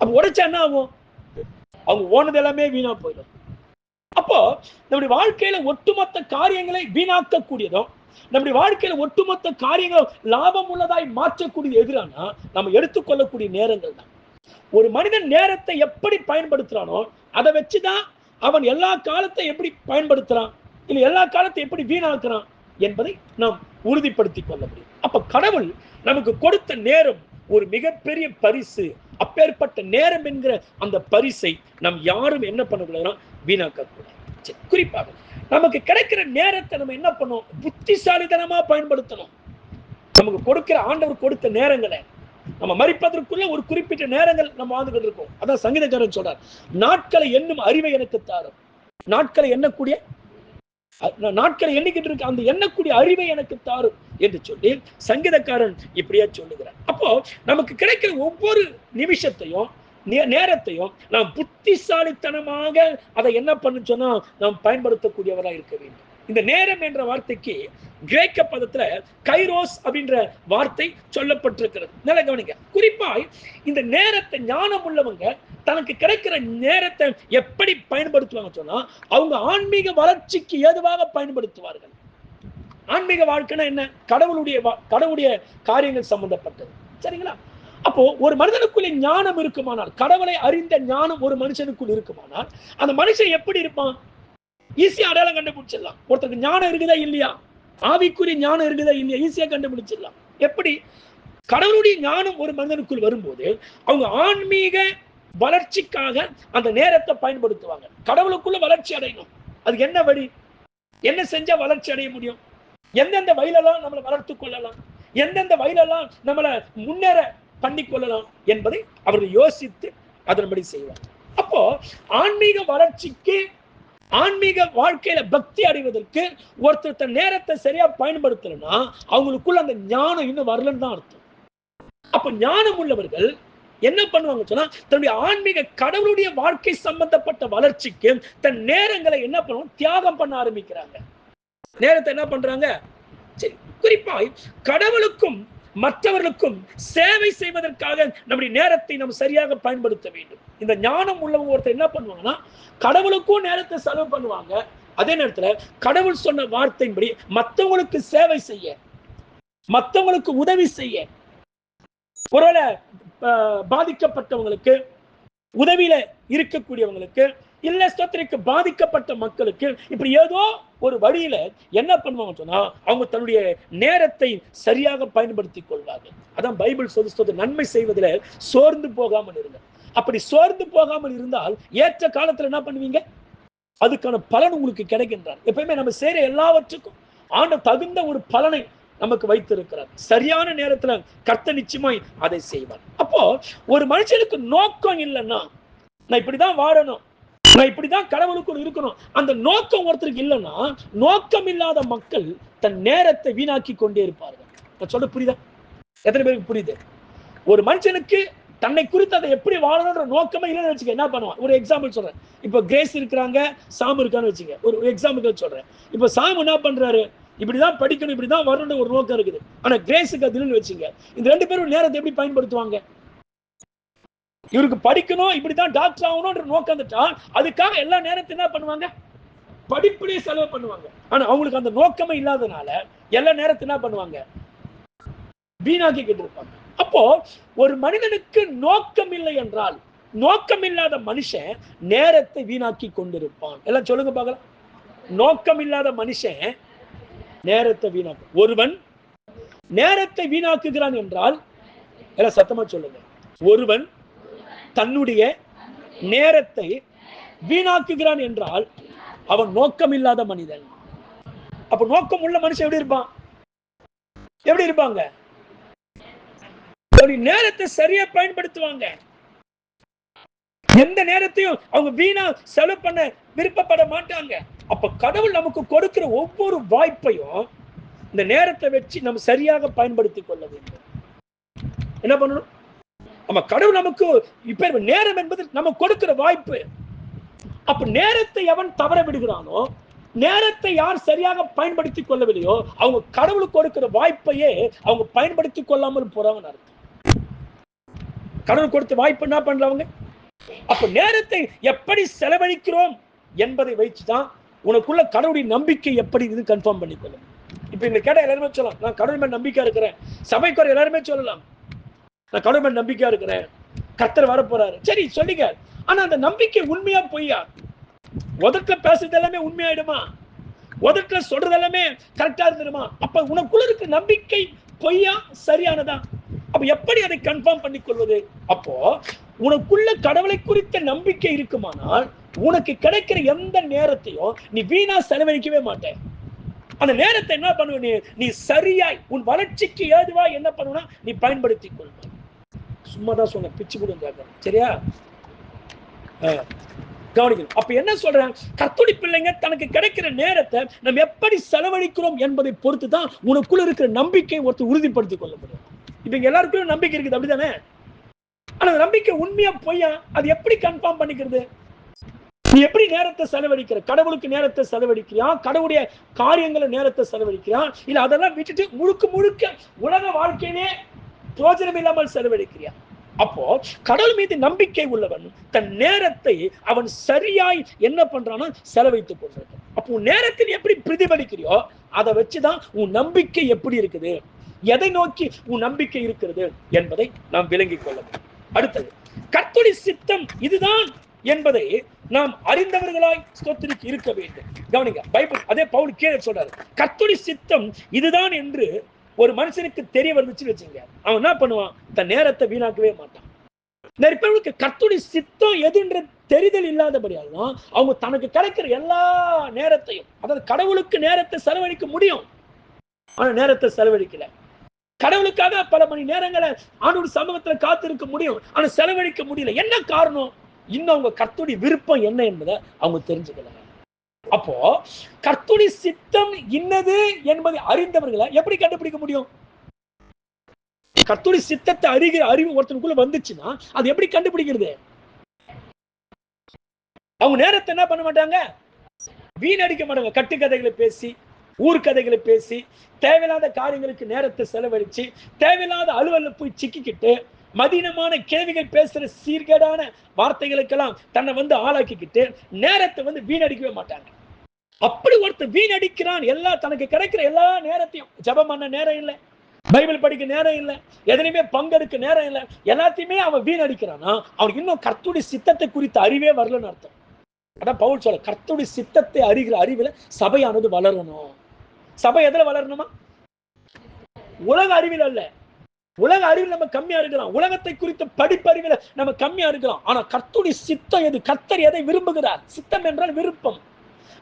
Speaker 1: அப்ப உடைச்சா என்ன ஆகும்? அவங்க ஓனது எல்லாமே வீணா போயிடும். அப்போ நம்முடைய வாழ்க்கையில ஒட்டுமொத்த காரியங்களை வீணாக்க கூடியதும், நம்முடைய வாழ்க்கையில ஒட்டுமொத்த காரியங்களும் லாபம் உள்ளதாய் மாற்றக்கூடிய எதிரானா நம்ம எடுத்துக்கொள்ளக்கூடிய நேரங்கள் தான். ஒரு மனிதன் நேரத்தை எப்படி பயன்படுத்துறானோ அதை வச்சுதான் அவன் எல்லா காலத்தை எப்படி பயன்படுத்துறான், இல்ல எல்லா காலத்தை எப்படி வீணாக்குறான் என்பதை நாம் உறுதிப்படுத்திக் கொள்ள முடியும். அப்ப கடவுள் நமக்கு கொடுத்த நேரம் ஒரு மிகப்பெரிய பரிசு. அப்பேற்பட்ட நேரம் என்கிற அந்த பரிசை நாம் யாரும் என்ன பண்ணக்கூடாதுன்னா வீணாக்க கூடாது. குறிப்பாக நமக்கு கிடைக்கிற நேரத்தை நம்ம என்ன பண்ணணும், புத்திசாலித்தனமா பயன்படுத்தணும். நமக்கு கொடுக்கிற ஆண்டவர் கொடுத்த நேரங்களை நம்ம மரிப்பதற்குள்ள ஒரு குறிப்பிட்ட நேரங்கள் நம்ம வாழ்ந்துகிட்டு இருக்கோம். அதான் சங்கீதக்காரன் சொல்றார், நாட்களை எண்ணும் அறிவை எனக்கு தாரும். நாட்களை எண்ணக்கூடிய நாட்களை எண்ணிக்கிட்டு இருக்க அந்த எண்ணக்கூடிய அறிவை எனக்கு தாரும் என்று சொல்லி சங்கீதக்காரன் இப்படியா சொல்லுகிறார். அப்போ நமக்கு கிடைக்கிற ஒவ்வொரு நிமிஷத்தையும் நேரத்தையும் நாம் புத்திசாலித்தனமாக அதை என்ன பண்ணு சொன்னா நாம் பயன்படுத்தக்கூடியவராக இருக்க வேண்டும். இந்த நேரம் என்ற வார்த்தைக்கு கிரேக்க பதத்துல கைரோஸ் அப்படின்ற வார்த்தை சொல்லப்பட்டிருக்கிறது. நல்ல கவனிங்க. குறிப்பாய் இந்த நேரத்தை ஞானம் உள்ளவங்க தனக்கு கிடைக்கிற நேரத்தை எப்படி பயன்படுத்துவாங்க சொன்னா, அவங்க ஆன்மீக வளர்ச்சிக்கு ஏதுவாக பயன்படுத்துவார்கள். ஆன்மீக வாழ்க்கைனா என்ன? கடவுளுடைய காரியங்கள் சம்பந்தப்பட்டது. சரிங்களா? அப்போ ஒரு மனிதனுக்குள்ளே ஞானம் இருக்குமானால், கடவுளை அறிந்த ஞானம் ஒரு மனுஷனுக்குள் இருக்குமானால், அந்த மனுஷன் எப்படி இருப்பான்? ஈஸியா அடையாளம் கண்டுபிடிச்சிடலாம். ஒருத்தருக்கு ஞானம் இருக்குதா இல்லையா, ஆவிக்குரிய ஞானம் இருக்குதா இல்லையா, ஈஸியா கண்டுபிடிச்சிடலாம். எப்படி? கடவுளுடைய ஞானம் ஒரு மனிதனுக்குள் வரும்போது அவங்க ஆன்மீக வளர்ச்சிக்காக அந்த நேரத்தை பயன்படுத்துவாங்க. கடவுளுக்குள்ள வளர்ச்சி அடையணும். அதுக்கு என்ன வழி, என்ன செஞ்சா வளர்ச்சி அடைய முடியும், எந்தெந்த வயலெல்லாம் நம்மளை வளர்த்து கொள்ளலாம், எந்தெந்த வயலெல்லாம் நம்மளை முன்னேற பண்ணி கொள்ளலாம் என்பதை அவர்கள் யோசித்து அதன்படி செய்வார். அப்போ ஆன்மீக வளர்ச்சிக்கு, ஆன்மீக வாழ்க்கையில பக்தி அடைவதற்கு ஒருத்தர் தன் நேரத்தை சரியா பயன்படுத்தலைன்னா அவங்களுக்குள்ள அந்த ஞானம் இன்னும் வரலன்னு தான் அர்த்தம். அப்ப ஞானம் உள்ளவர்கள் என்ன பண்ணுவாங்க சொன்னா, தன்னுடைய ஆன்மீக கடவுளுடைய வாழ்க்கை சம்பந்தப்பட்ட வளர்ச்சிக்கு தன் நேரங்களை என்ன பண்ணுவாங்க, தியாகம் பண்ண ஆரம்பிக்கிறாங்க. நேரத்தை என்ன பண்றாங்க? சரி, குறிப்பாய் கடவுளுக்கும் மற்றவர்களுக்கும் சேவை செய்வதற்காக நம்முடைய நேரத்தை நம்ம சரியாக பயன்படுத்த வேண்டும். இந்த ஞானம் உள்ளவங்க ஒருத்தர் என்ன பண்ணுவாங்கன்னா, கடவுளுக்கும் நேரத்தை செலவு பண்ணுவாங்க. அதே நேரத்துல கடவுள் சொன்ன வார்த்தையின்படி மற்றவங்களுக்கு சேவை செய்ய, மற்றவங்களுக்கு உதவி செய்ய, ஒருவேளை பாதிக்கப்பட்டவங்களுக்கு, உதவியில இருக்கக்கூடியவங்களுக்கு, இல்ல ஸ்தோத்திரிக்கு பாதிக்கப்பட்ட மக்களுக்கு, இப்படி ஏதோ ஒரு வழியில என்ன பண்ணுவாங்க சொன்னா அவங்க தன்னுடைய நேரத்தை சரியாக பயன்படுத்திக் கொள்வாங்க. அதான் பைபிள் சொல்லி நன்மை செய்வதில் சோர்ந்து போகாமல் இருங்க. அப்படி சோர்ந்து போகாமல் இருந்தால் ஏற்ற காலத்துல என்ன பண்ணுவீங்க? அதுக்கான பலன் உங்களுக்கு கிடைக்கின்றார். எப்பயுமே நம்ம செய்யற எல்லாவற்றுக்கும் ஆண்டவர் தகுந்த ஒரு பலனை நமக்கு வைத்திருக்கிறார். சரியான நேரத்துல கர்த்தர் நிச்சயமாய் அதை செய்வார். அப்போ ஒரு மனுஷனுக்கு நோக்கம் இல்லைன்னா, நான் இப்படிதான் வாழணும், நான் இப்படிதான் கடவுளுக்குள் இருக்கணும், அந்த நோக்கம் ஒருத்தருக்கு இல்லைன்னா, நோக்கம் இல்லாத மக்கள் தன் நேரத்தை வீணாக்கி கொண்டே இருப்பார்கள். நான் சொல்ல புரியுதா? எத்தனை பேருக்கு புரியுது? ஒரு மனுஷனுக்கு தன்னை குறித்து அதை எப்படி வாழணும்ன்ற நோக்கமே இல்லைன்னு வச்சுக்க, என்ன பண்ணுவான்? ஒரு எக்ஸாம்பிள் சொல்றேன். இப்போ கிரேஸ் இருக்கிறாங்க, சாம் இருக்கான்னு வச்சுக்க. ஒரு எக்ஸாம்பிள் சொல்றேன். இப்போ சாம் என்ன பண்றாரு? இப்படிதான் படிக்கணும், இப்படிதான் வரணும்னு ஒரு நோக்கம் இருக்குது. ஆனா கிரேஸுக்கு அது இல்லைன்னு வச்சுங்க. இந்த ரெண்டு பேரும் நேரத்தை எப்படி பயன்படுத்துவாங்க? இவருக்கு படிக்கணும், இப்படிதான் டாக்டர் ஆகணும்ன்ற நோக்கம் வந்துட்டா அதுக்காக எல்லா நேரத்தையும் என்ன பண்ணுவாங்க? படிப்புலயே செலவு பண்ணுவாங்க. ஆனா அவங்களுக்கு அந்த நோக்கமே இல்லாதனால எல்லா நேரத்தையும் என்ன பண்ணுவாங்க? வீணாக்கிக்கிட்டு இருப்பாங்க. அப்போ ஒரு மனிதனுக்கு நோக்கம் இல்லை என்றால், நோக்கம் இல்லாத மனுஷன் நேரத்தை வீணாக்கி கொண்டிருப்பான். எல்லாம் சொல்லுங்க பார்க்கலாம். நோக்கம் இல்லாத மனுஷன் நேரத்தை வீணாக்கு. ஒருவன் நேரத்தை வீணாக்குகிறான் என்றால், எல்லாம் சத்தமா சொல்லுங்க. ஒருவன் தன்னுடைய நேரத்தை வீணாக்குகிறான் என்றால் அவன் நோக்கம் இல்லாத மனிதன். அப்ப நோக்கம் உள்ள மனுஷன் எப்படி இருப்பான்? எப்படி இருப்பாங்க? நேரத்தை சரியா பயன்படுத்துவாங்க. எந்த நேரத்தையும் அவங்க வீணா செலவு பண்ண விருப்பப்பட மாட்டாங்க. அப்ப கடவுள் நமக்கு கொடுக்கிற ஒவ்வொரு வாய்ப்பையும் இந்த நேரத்தை வச்சு நம்ம சரியாக பயன்படுத்திக் கொள்ள வேண்டும். என்ன பண்ணணும்? நம்ம கடவுள் நமக்கு இப்ப நேரம் என்பது நம்ம கொடுக்கிற வாய்ப்பு. அப்ப நேரத்தை எவன் தவற விடுகிறானோ, நேரத்தை யார் சரியாக பயன்படுத்திக் கொள்ளவில்லையோ, அவங்க கடவுளுக்கு கொடுக்கிற வாய்ப்பையே அவங்க பயன்படுத்திக் கொள்ளாமல் போறவங்க அர்த்தம். கடவுள் கொடுத்த வாய்ப்பு என்ன பண்றவங்க? அப்ப நேரத்தை எப்படி செலவழிக்கிறோம் என்பதை வைச்சுதான் உனக்குள்ள கடவுளுடைய நம்பிக்கை எப்படி இது கன்ஃபார்ம் பண்ணிக்கொள்ளும். இப்ப இந்த கேட்ட எல்லாருமே சொல்லலாம், நான் கடவுள் மேல் நம்பிக்கை இருக்கிறேன். சபைக்கு எல்லாருமே சொல்லலாம், நான் கடவுள் மேல் நம்பிக்கையா இருக்கிறேன், கர்த்தர் வர போறாரு. சரி சொல்லிங்க. ஆனா அந்த நம்பிக்கை உண்மையா பொய்யா? உதட்டுல பேசுறது எல்லாமே உண்மையாயிடுமா? உதட்டுல சொல்றது எல்லாமே கரெக்டா இருந்துருமா? அப்ப உனக்குள்ள இருக்கிற நம்பிக்கை பொய்யா சரியானதா? அப்ப எப்படி அதை கன்ஃபார்ம் பண்ணிக் கொள்வது? அப்போ உனக்குள்ள கடவுளை குறித்த நம்பிக்கை இருக்குமானால் உனக்கு கிடைக்கிற எந்த நேரத்தையும் நீ வீணா செலவழிக்கவே மாட்டேன். அந்த நேரத்தை என்ன பண்ணுவ? நீ சரியாய் உன் வளர்ச்சிக்கு ஏதுவா என்ன பண்ணுவா நீ பயன்படுத்திக் கொள்வ. சும்மாதான் சொன்ன, பிச்சு கொடுங்க. சரியா? கவனிக்கணும். அப்ப என்ன சொல்றேன்? கர்த்தருடைய பிள்ளைங்க தனக்கு கிடைக்கிற நேரத்தை நம்ம எப்படி செலவழிக்கிறோம் என்பதை பொறுத்து தான் உனக்குள்ள இருக்கிற நம்பிக்கை ஒருத்தர் உறுதிப்படுத்திக் கொள்ள முடியும். இப்ப எல்லாருக்கும் நம்பிக்கை இருக்குது, அப்படிதானே? ஆனா நம்பிக்கை உண்மையா பொய்யா? அது எப்படி கன்ஃபார்ம் பண்ணிக்கிறது? நீ எப்படி நேரத்தை செலவழிக்கிற? கடவுளுக்கு நேரத்தை செலவழிக்கிறியா? கடவுளுடைய காரியங்களை நேரத்தை செலவழிக்கிறியா? இல்ல அதெல்லாம் விட்டுட்டு முழுக்க முழுக்க உலக வாழ்க்கையிலே பிரயோஜனம் இல்லாமல் செலவழிக்கிறியா? அப்போ கடவுள் மீது நம்பிக்கை உள்ளவன் தன் நேரத்தை அவன் சரியாய் என்ன பண்றானோ செலவழித்துக் கொண்டிருக்கான். அப்போ உன் நேரத்தில் எப்படி பிரதிபலிக்கிறியோ அதை வச்சுதான் உன் நம்பிக்கை எப்படி இருக்குது, எதை நோக்கி உன் நம்பிக்கை இருக்கிறது என்பதை நாம் விளங்கிக் கொள்ள வேண்டும். அடுத்தது, கர்த்தருடைய சித்தம் இதுதான் என்பதை நாம் அறிந்தவர்களாய் ஸ்தோத்திரிக்கு இருக்க வேண்டும். கவனிங்க, பைபிள் அதே பவுல் கீழே சொல்றாரு, கர்த்தருடைய சித்தம் இதுதான் என்று ஒரு மனுஷனுக்கு தெரிய வந்துச்சு வச்சுங்க, அவன் என்ன பண்ணுவான்? தன் நேரத்தை வீணாக்கவே மாட்டான். நிறைய பேருக்கு கர்த்தருடைய சித்தம் எதுன்ற தெரிதல் இல்லாதபடியால் தான் அவங்க தனக்கு கிடைக்கிற எல்லா நேரத்தையும், அதாவது கடவுளுக்கு நேரத்தை செலவழிக்க முடியும், ஆனா நேரத்தை செலவழிக்கல. கடவுளுக்காக பல மணி நேரங்களை ஆண்டவர் சமூகத்துல காத்திருக்க முடியும், ஆனா செலவழிக்க முடியல. என்ன காரணம்? இன்னும் அவங்க கர்த்தருடைய விருப்பம் என்ன என்பதை அவங்க தெரிஞ்சுக்கல. அப்போ கர்த்தருடைய சித்தம் இன்னது என்பதை அறிந்தவர்களை எப்படி கண்டுபிடிக்க முடியும்? கர்த்தருடைய சித்தத்தை அறிகிற அறிவு ஒருத்தனுக்குள்ள வந்துச்சுன்னா அது எப்படி கண்டுபிடிக்கிறது? அவங்க நேரத்தை என்ன பண்ண மாட்டாங்க? வீணடிக்க மாட்டாங்க. கட்டுக்கதைகளை பேசி, ஊர்கதைகளை பேசி, தேவையில்லாத காரியங்களுக்கு நேரத்தை செலவழிச்சு, தேவையில்லாத அலுவலில் போய் சிக்கிக்கிட்டு, மதினமான கேள்விகள் பேசுற சீர்கேடான வார்த்தைகளுக்கெல்லாம் தன்னை ஆளாக்கிக்கிட்டு நேரத்தை வீணடிக்கவே மாட்டாங்க. அப்படி ஒருத்தர் வீணடிக்கிறான். தனக்கு கிடைக்கிற எல்லா நேரத்தையும், ஜெபம் பண்ண நேரம் இல்லை, பைபிள் படிக்க நேரம் இல்லை, எதனையுமே பங்கெடுக்க நேரம் இல்லை, எல்லாத்தையுமே அவன் வீணடிக்கிறானா அவனுக்கு இன்னும் கர்த்தருடைய சித்தத்தை குறித்த அறிவே வரலன்னு அர்த்தம். அதான் பவுல் சொல்ல, கர்த்தருடைய சித்தத்தை அறிகிற அறிவுல சபையானது வளரணும். சபை எதுல வளரணுமா? உலக அறிவில் அல்ல, உலக அறிவில் நம்ம கம்மியா இருக்கலாம், உலகத்தை குறித்த படிப்பறிவில் நம்ம கம்மியா இருக்கலாம். ஆனா கர்த்தருடைய சித்தம் எது? கர்த்தர் எதை விரும்புகிறார்? சித்தம் என்றால் விருப்பம்.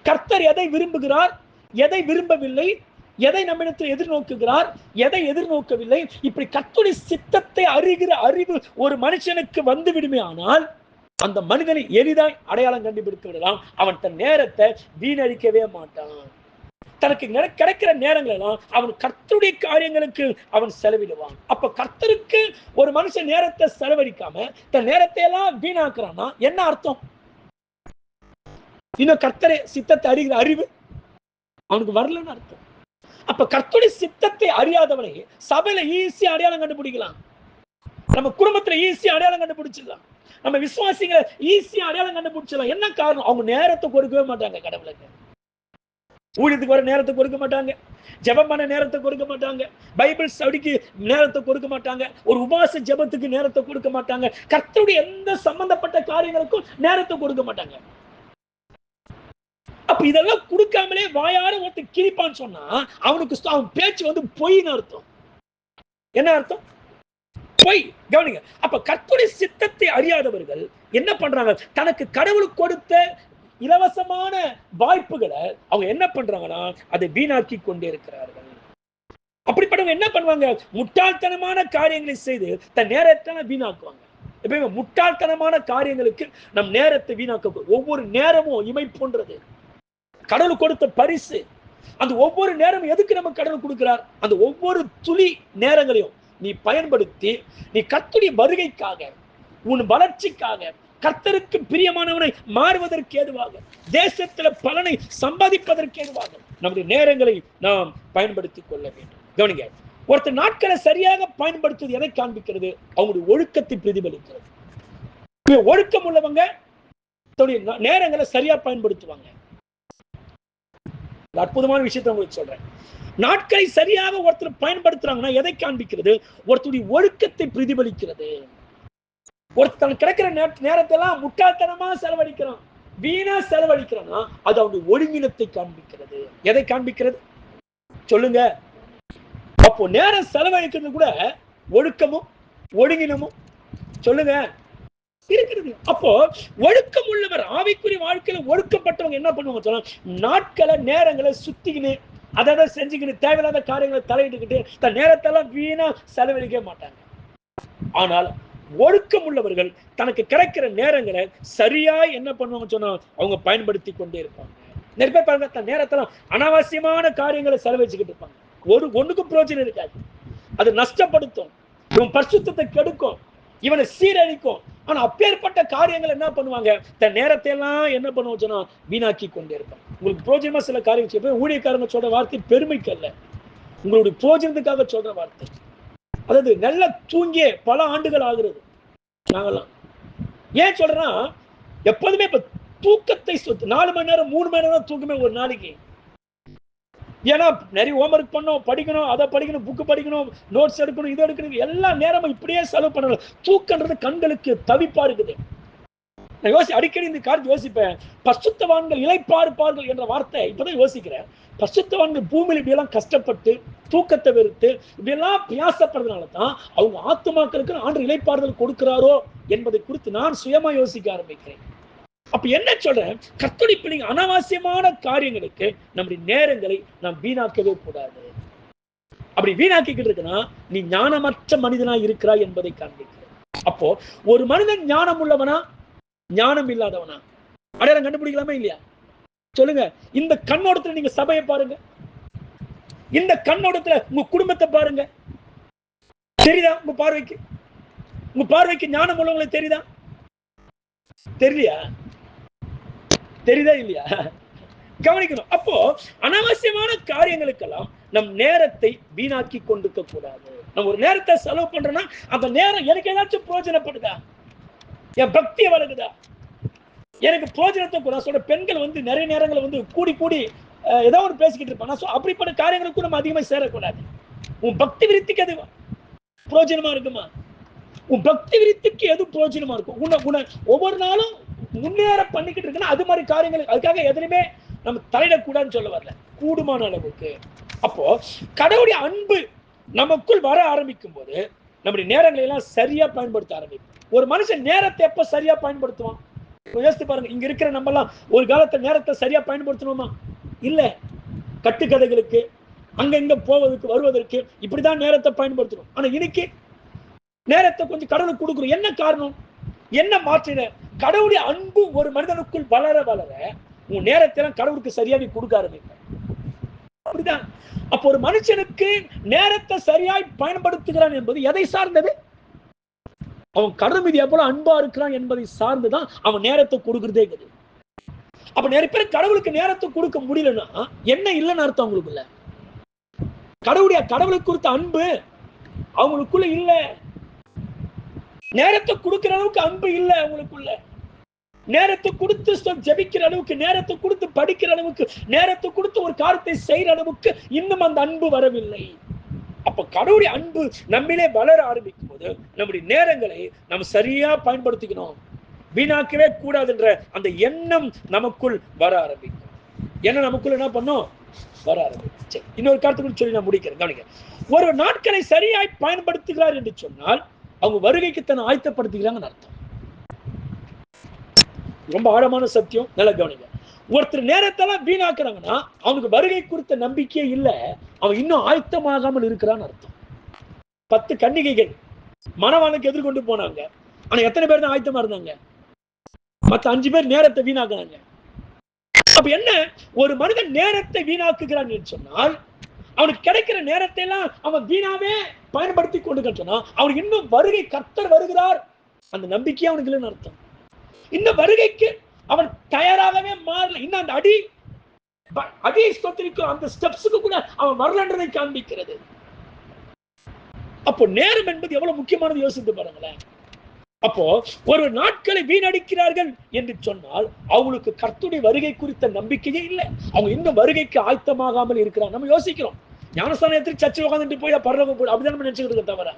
Speaker 1: கர்த்தர் எதை விரும்புகிறார், எதை விரும்பவில்லை, எதை நம்மிடத்தில் எதிர்நோக்குகிறார், எதை எதிர்நோக்கவில்லை, இப்படி கர்த்தருடைய சித்தத்தை அறிகிற அறிவு ஒரு மனுஷனுக்கு வந்து விடுமே ஆனால் அந்த மனிதனை எளிதாய் அடையாளம் கண்டுபிடித்து விடலாம். அவன் தன் நேரத்தை வீணடிக்கவே மாட்டான். தனக்கு கிடைக்கிற நேரங்கள் எல்லாம் அவன் கர்த்தருடைய காரியங்களுக்கு அவன் செலவிடுவான். அப்ப கர்த்தருக்கு ஒரு மனுஷன் நேரத்தை செலவழிக்காம தன் நேரத்தை எல்லாம் வீணாக்குறான்னா என்ன அர்த்தம்? இன்னும் கர்த்தரை சித்தத்தை அறிகிற அறிவு அவனுக்கு வரலன்னு அர்த்தம். அப்ப கர்த்தருடைய சித்தத்தை அறியாதவனை சபையில ஈஸியா அடையாளம் கண்டுபிடிக்கலாம், நம்ம குடும்பத்துல ஈஸியா அடையாளம் கண்டுபிடிச்சிடலாம், நம்ம விசுவாசிகளை ஈஸியா அடையாளம் கண்டுபிடிச்சிடலாம். என்ன காரணம்? அவங்க நேரத்தை கொடுக்கவே மாட்டாங்க. கடவுளுக்கு ஊழியத்துக்கு வர நேரத்தை கொடுக்க மாட்டாங்க, ஜெபம் பண்ண நேரத்தை கொடுக்க மாட்டாங்க, பைபிள் ஸ்டடிக்கு நேரத்தை கொடுக்க மாட்டாங்க, ஒரு உபவாச ஜெபத்துக்கு நேரத்தை கொடுக்க மாட்டாங்க, கர்த்தருடைய எந்த சம்பந்தப்பட்ட காரியங்களுக்கும் நேரத்தை கொடுக்க மாட்டாங்க. அப்ப இதெல்லாம் கொடுக்காமலே வாயார ஒருத்தர் கிழிப்பான்னு சொன்னா அவனுக்கு அவன் பேச்சு வந்து பொய்ன்னு அர்த்தம். என்ன அர்த்தம்? பொய். கவனிங்க. அப்ப கர்த்தருடைய சித்தத்தை அறியாதவர்கள் என்ன பண்றாங்க? தனக்கு கடவுள் கொடுத்த இலவசமான வாய்ப்புகளை அவங்க என்ன பண்றாங்கன்னா அதை வீணாக்கி கொண்டே இருக்கிறார்கள். அப்படிப்பட்டவங்க என்ன பண்ணுவாங்க? முட்டாள்தனமான காரியங்களை செய்து தன் நேரத்தை வீணாக்குவாங்க. எப்பயுமே முட்டாள்தனமான காரியங்களுக்கு நம் நேரத்தை வீணாக்க, ஒவ்வொரு நேரமும் இமை போன்றது, கடவுள் கொடுத்த பரிசு. அந்த ஒவ்வொரு நேரமும் எதுக்கு நம்ம கடவுள் கொடுக்கிறார்? அந்த ஒவ்வொரு துளி நேரங்களையும் நீ பயன்படுத்தி நீ கர்த்தருடைய வருகைக்காக, உன் வளர்ச்சிக்காக, கர்த்தருக்கு பிரியமானவனை மாறுவதற்கு ஏதுவாக, தேசத்துல பலனை சம்பாதிப்பதற்கு ஏதுவாக நம்முடைய நேரங்களை நாம் பயன்படுத்திக் கொள்ள வேண்டும். கவனிங்க. ஒருத்தர் நாட்களை சரியாக பயன்படுத்துவது எதை காண்பிக்கிறது? அவங்களுடைய ஒழுக்கத்தை பிரதிபலிக்கிறது. ஒழுக்கம் உள்ளவங்க நேரங்களை சரியா பயன்படுத்துவாங்க. அற்புதமான விஷயத்தை உங்களுக்கு சொல்றேன். நாட்களை சரியாக ஒருத்தர் பயன்படுத்துறாங்கன்னா எதை காண்பிக்கிறது? ஒருத்தருடைய ஒழுக்கத்தை பிரதிபலிக்கிறது. ஒருத்தன் கிடைக்கிற நேரத்தை எல்லாம் முட்டாள்தனமா செலவழிக்கிறான், வீணா செலவழிக்கிறான்னா அது அவனுடைய ஒழுங்கினத்தை காண்பிக்கிறது. எதை காண்பிக்கிறது சொல்லுங்க? அப்போ நேரம் செலவழிக்கிறது கூட ஒழுக்கமும் ஒழுங்கினமும் சொல்லுங்க இருக்கிறது. அப்போ ஒழுக்கம் உள்ளவர், ஆவிக்குரிய வாழ்க்கையில ஒழுக்கப்பட்டவங்க என்ன பண்ணுவாங்க சொன்னா, நாட்களை நேரங்களை சுத்திக்கின்னு அதை செஞ்சுக்கிட்டு தேவையில்லாத காரியங்களை தலையிட்டுக்கிட்டு தன் நேரத்தெல்லாம் வீணா செலவழிக்க மாட்டாங்க. ஆனால் ஒழுக்கம் உள்ளவர்கள் தனக்கு கிடைக்கிற நேரங்களை சரியா என்ன பண்ணுவாங்க சொன்னா அவங்க பயன்படுத்தி கொண்டே இருப்பாங்க. நிறைய பேர் பாருங்க, தன் நேரத்தெல்லாம் அனாவசியமான காரியங்களை செலவழிச்சுக்கிட்டு இருப்பாங்க. ஒண்ணுக்கும் பிரயோஜனம் இருக்காது. அது நஷ்டப்படுத்தும், இவன் பரிசுத்தத்தை கெடுக்கும், இவனை சீரழிக்கும். ஆனா அப்பேற்பட்ட காரியங்கள் என்ன பண்ணுவாங்க? தன் நேரத்தை எல்லாம் என்ன பண்ணுவோம் சொன்னா வீணாக்கி கொண்டே இருப்பாங்க. உங்களுக்கு பிரோஜனமா சில காரியம் ஊழியக்காரங்க சொல்ற வார்த்தை பெருமைக்கு அல்ல, உங்களுடைய பிரோஜனத்துக்காக சொல்ற வார்த்தை. அதாவது நல்லா தூங்கிய பல ஆண்டுகள் ஆகுறது நாங்கெல்லாம். ஏன் சொல்றேன்னா, எப்போதுமே இப்ப தூக்கத்தை 4 மணி நேரம் 3 மணி நேரம் தூக்கமே ஒரு நாளைக்கு. ஏன்னா நிறைய ஹோம்ஒர்க் பண்ணணும், படிக்கணும், அதை படிக்கணும், புக்கு படிக்கணும், நோட்ஸ் எடுக்கணும், இது எடுக்கணும், எல்லா நேரமும் இப்படியே செலவு பண்ணணும். தூக்கன்றது கண்களுக்கு தவிப்பா இருக்குது. நான் அடிக்கடி இந்த காரியத்தை யோசிப்பேன். பரிசுத்தவான்கள் இளைப்பாறுப்பார்கள் என்ற வார்த்தை இப்பதான் யோசிக்கிறேன். பரிசுத்தவான்கள் பூமியில் இப்படியெல்லாம் கஷ்டப்பட்டு தூக்கத்தை வெறுத்து இப்படியெல்லாம் பியாசப்படுறதுனால தான் அவங்க ஆத்துமாக்களுக்கு ஆண்டு இளைப்பாறுதல் கொடுக்கிறாரோ என்பதை குறித்து நான் சுயமா யோசிக்க ஆரம்பிக்கிறேன். அப்ப என்ன சொல்றேன்? கர்த்தருடைய பிள்ளைங்க அனாவசியமான காரியங்களுக்கு நம்முடைய நேரங்களை நாம் வீணாக்கவே கூடாது. அப்படி வீணாக்கிக்கிட்டு இருக்குன்னா நீ ஞானமற்ற மனிதனா இருக்கிறாய் என்பதை காண்பிக்கிறேன். அப்போ ஒரு மனிதன் ஞானம் உள்ளவனா ஞானம் இல்லாதவனா அடையாளம் கண்டுபிடிக்கலாமா இல்லையா? சொல்லுங்க. இந்த கண்ணோட்டத்துல நீங்க சபையை பாருங்க, இந்த கண்ணோட்டத்துல உங்க குடும்பத்தை பாருங்க. தெரியுதா? உங்க பார்வைக்கு ஞானம் உள்ளவங்களுக்கு தெரியுதா? தெரியலையா? தெரியுதா இல்லையா? கவனிக்கணும். அப்போ அனாவசியமான காரியங்களுக்கெல்லாம் நம் நேரத்தை வீணாக்கி கொண்டிருக்க கூடாது. நம்ம ஒரு நேரத்தை செலவு பண்றோம்னா அந்த நேரம் எனக்கு ஏதாச்சும் பிரயோஜனப்படுதா? என் பக்தியை வளர்க்குதா? எனக்கு பிரயோஜனத்தை கூட சொல்ற பெண்கள் வந்து நிறைய நேரங்களை வந்து கூடி ஏதாவது ஒன்று பேசிக்கிட்டு இருப்பாங்க. அப்படிப்பட்ட காரியங்களுக்கும் நம்ம அதிகமாக சேரக்கூடாது. உன் பக்தி விருத்திக்கு அது பிரயோஜனமா இருக்குமா? உன் பக்தி விருத்திக்கு எது பிரயோஜனமா இருக்கும்? உன்னை ஒவ்வொரு நாளும் முன்னேற பண்ணிக்கிட்டு இருக்குன்னா அது மாதிரி காரியங்கள், அதுக்காக எதுலையுமே நம்ம தலையிடக்கூடாதுன்னு சொல்ல வரல, கூடுமான அளவுக்கு. அப்போ கடவுளுடைய அன்பு நமக்குள் வர ஆரம்பிக்கும் போது நம்முடைய நேரங்களை எல்லாம் சரியா பயன்படுத்த ஆரம்பிப்போம். ஒரு மனுஷன் நேரத்தை எப்ப சரியா பயன்படுத்துவான்? யோசித்து பாருங்க. இங்க இருக்கிற நம்ம எல்லாம் ஒரு காலத்துல நேரத்தை சரியா பயன்படுத்தணுமா? இல்ல. கட்டுக்கதைகளுக்கு அங்க போவதற்கு வருவதற்கு இப்படிதான் நேரத்தை பயன்படுத்தணும். ஆனா இன்னைக்கு நேரத்தை கொஞ்சம் கடவுளுக்கு கொடுக்குறோம். என்ன காரணம்? என்ன மாற்றின? கடவுளுடைய அன்பு ஒரு மனிதனுக்குள் வளர வளர உன் நேரத்தை கடவுளுக்கு சரியா நீ கொடுக்க ஆரம்பிப்ப. அப்படிதான். அப்போ ஒரு மனுஷனுக்கு நேரத்தை சரியாய் பயன்படுத்துகிறான் என்பது எதை சார்ந்தது? அவன் கடவுள் மீது எவ்வளவு அன்பா இருக்கிறான் என்பதை சார்ந்துதான் அவன் நேரத்தை கொடுக்கிறதே கிடையாது. அப்ப நிறைய பேர் கடவுளுக்கு நேரத்தை கொடுக்க முடியலன்னா என்ன இல்லைன்னு அர்த்தம் அவங்களுக்குள்ள. கடவுளுக்கு கொடுத்த அன்பு அவங்களுக்குள்ள இல்ல. நேரத்தை கொடுக்கிற அளவுக்கு அன்பு இல்ல அவங்களுக்குள்ள. நேரத்தை கொடுத்து ஜெபிக்கிற அளவுக்கு, நேரத்தை கொடுத்து படிக்கிற அளவுக்கு, நேரத்தை கொடுத்து ஒரு காரியத்தை செய்யற அளவுக்கு இன்னும் அந்த அன்பு வரவில்லை. அப்ப கடவுளுடைய அன்பு நம்மிலே வளர ஆரம்பிக்கும் போது நம்முடைய நேரங்களை நம்ம சரியா பயன்படுத்திக்கணும், வீணாக்கவே கூடாதுன்ற அந்த எண்ணம் நமக்குள் வர ஆரம்பிக்கும். என்ன நமக்குள்ள என்ன பண்ணும்? வர ஆரம்பிக்கும். இன்னொரு காரணத்தை சொல்லி நான் முடிக்கிறேன், கவனிங்க. ஒரு நாட்களை சரியாய் பயன்படுத்துகிறார் என்று சொன்னால் அவங்க வருகைக்கு தன்னை ஆயத்தப்படுத்துகிறாங்கன்னு அர்த்தம். ரொம்ப ஆழமான சத்தியம், நல்லா கவனிங்க. ஒருத்தர் நேரத்தெல்லாம் வீணாக்குறாங்கன்னா அவனுக்கு வருகை குறித்த நம்பிக்கையே இல்லை, அவன் இன்னும் ஆயத்தமாகாமல் இருக்கிறான்னு அர்த்தம். 10 கன்னிகைகள் மணவாளனுக்கு எதிர்கொண்டு போனாங்க. ஆனா எத்தனை பேர் தான் ஆயத்தமா இருந்தாங்க? மற்ற 5 பேர் நேரத்தை வீணாக்குறாங்க. அப்ப என்ன? ஒரு மனிதன் நேரத்தை வீணாக்குகிறான் என்று சொன்னால் அவனுக்கு கிடைக்கிற நேரத்தை எல்லாம் அவன் வீணாவே பயன்படுத்தி கொண்டு சொன்னா அவனுக்கு இன்னும் வருகை, கர்த்தர் வருகிறார் அந்த நம்பிக்கையே அவனுக்கு இல்லைன்னு அர்த்தம். இந்த வருகைக்கு அவன் தயாராகவே மாறல. இன்னும் அந்த அடி ஸ்தோத்திரிக்கும் அந்த ஸ்டெப்ஸுக்கு கூட அவன் வரலன்றதை காண்பிக்கிறது. அப்போ நேரம் என்பது எவ்வளவு முக்கியமானது யோசித்து பாருங்களேன். அப்போ ஒரு நாட்களை வீணடிக்கிறார்கள் என்று சொன்னால் அவங்களுக்கு கர்த்தருடைய வருகை குறித்த நம்பிக்கையே இல்லை. அவங்க இன்னும் வருகைக்கு ஆயத்தமாகாமல் இருக்கிறாங்க. நம்ம யோசிக்கிறோம், ஞானஸ்தானம் எடுத்து சர்ச்சை உட்காந்துட்டு போய் பரலோகம் போய் அப்படிதான் நம்ம நினைச்சுக்கிட்டு இருக்க தவிர,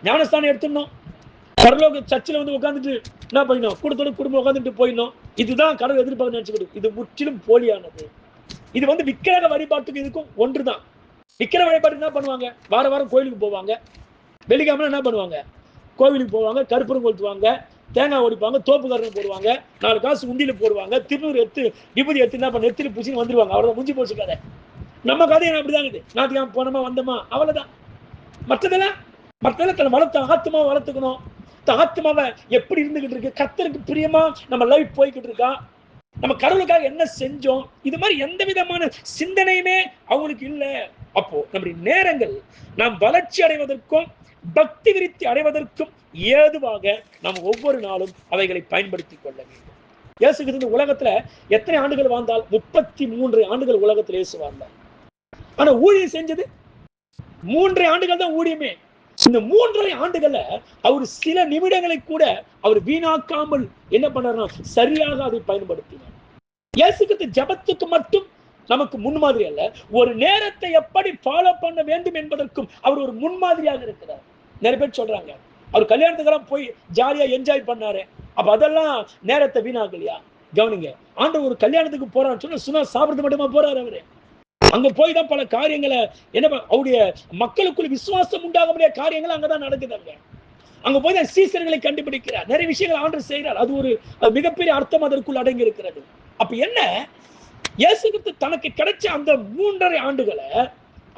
Speaker 1: ஞானஸ்தானம் எடுத்துடணும், பரலோக சர்ச்சில் வந்து உட்காந்துட்டு என்ன பண்ணணும், கூட்டத்தோட குடும்பம் உட்காந்துட்டு போயிடணும், இதுதான் கடவுள் எதிர்பார்க்க நினைச்சுக்கிட்டு. இது முற்றிலும் போலியானது. இது வந்து விக்கிரக வழிபாட்டுக்கு இதுக்கும் ஒன்றுதான். விக்கிரக வழிபாட்டு என்ன பண்ணுவாங்க? வார வாரம் கோயிலுக்கு போவாங்க, வெள்ளிக்கிழமை என்ன பண்ணுவாங்க? கோவிலுக்கு போவாங்க, கருப்பூரம் கொளுத்துவாங்க, தேங்காய் ஒடிப்பாங்க, தோப்பு கருணம் போடுவாங்க, 4 காசு உண்டியில போடுவாங்க, திருநூறு எடுத்து விபூதி எடுத்து என்ன பண்ண நெத்திரி பூச்சின்னு வந்துருவாங்க. அவ்வளவுதான், முடிஞ்சு போச்சு கதை. நம்ம கதை அப்படிதான் இருக்குது. நாட்டுக்காம போனோமா வந்தோமா அவ்வளவுதான். மற்றதெல்லாம் தன்னை வளர்த்த ஆத்மா வளர்த்துக்கணும். ஆத்மாவை எப்படி இருந்துகிட்டு இருக்கு, கர்த்தருக்கு பிரியமா நம்ம லைஃப் போய்கிட்டு இருக்கா, நம்ம கடவுளுக்காக என்ன செஞ்சோம், இது மாதிரி எந்த விதமான சிந்தனையுமே அவங்களுக்கு இல்லை. அப்போ நம்முடைய நேரங்கள் நாம் வளர்ச்சி அடைவதற்கும் பக்தி விருத்தி அடைவதற்கும் ஏதுவாக நாம் ஒவ்வொரு நாளும் அவைகளை பயன்படுத்திக் கொள்ள வேண்டும். இயேசு கிறிஸ்து உலகத்துல எத்தனை ஆண்டுகள் வாழ்ந்தால்? 33 ஆண்டுகள் உலகத்தில் இயேசு வாழ்ந்தார். ஆனா ஊழியம் செஞ்சது 3 ஆண்டுகள் தான் ஊழியமே. இந்த 3 ஆண்டுகள்ல அவர் சில நிமிடங்களை கூட அவர் வீணாக்காமல் என்ன பண்ணார்னா சரியாக அதை பயன்படுத்தினார். இயேசு கிறிஸ்து ஜெபத்துக்கு மட்டும் நமக்கு முன்மாதிரி அல்ல, ஒரு நேரத்தை எப்படி ஃபாலோ பண்ண வேண்டும் என்பதற்கும் அவர் ஒரு முன்மாதிரியாக இருக்கிறார். நிறைய பேர் சொல்றாங்க அவர் கல்யாணத்துக்கெல்லாம் போய் ஜாலியா என்ஜாய் பண்ணாரு, அப்ப அதெல்லாம் நேரத்தை வீணாகலையா? கவனிங்க, ஆண்டவர் ஒரு கல்யாணத்துக்கு போறான்னு சொன்னா சும்மா சாப்பிடுறது மட்டுமா போறாரு? அவரு அங்க போய் தான் பல காரியங்களை என்ன அவருடைய மக்களுக்குள்ள விசுவாசம் உண்டாக முடியாத காரியங்கள் அங்கதான் நடக்குதாங்க. அங்க போய் தான் சீசர்களை கண்டுபிடிக்கிறார், நிறைய விஷயங்கள் ஆண்டவர் செய்கிறார். அது ஒரு மிகப்பெரிய அர்த்தம் அதற்குள் அடங்கி இருக்கிறது. அப்ப என்ன, இயேசு கிறிஸ்து தனக்கு கிடைச்ச அந்த 3.5 ஆண்டுகளை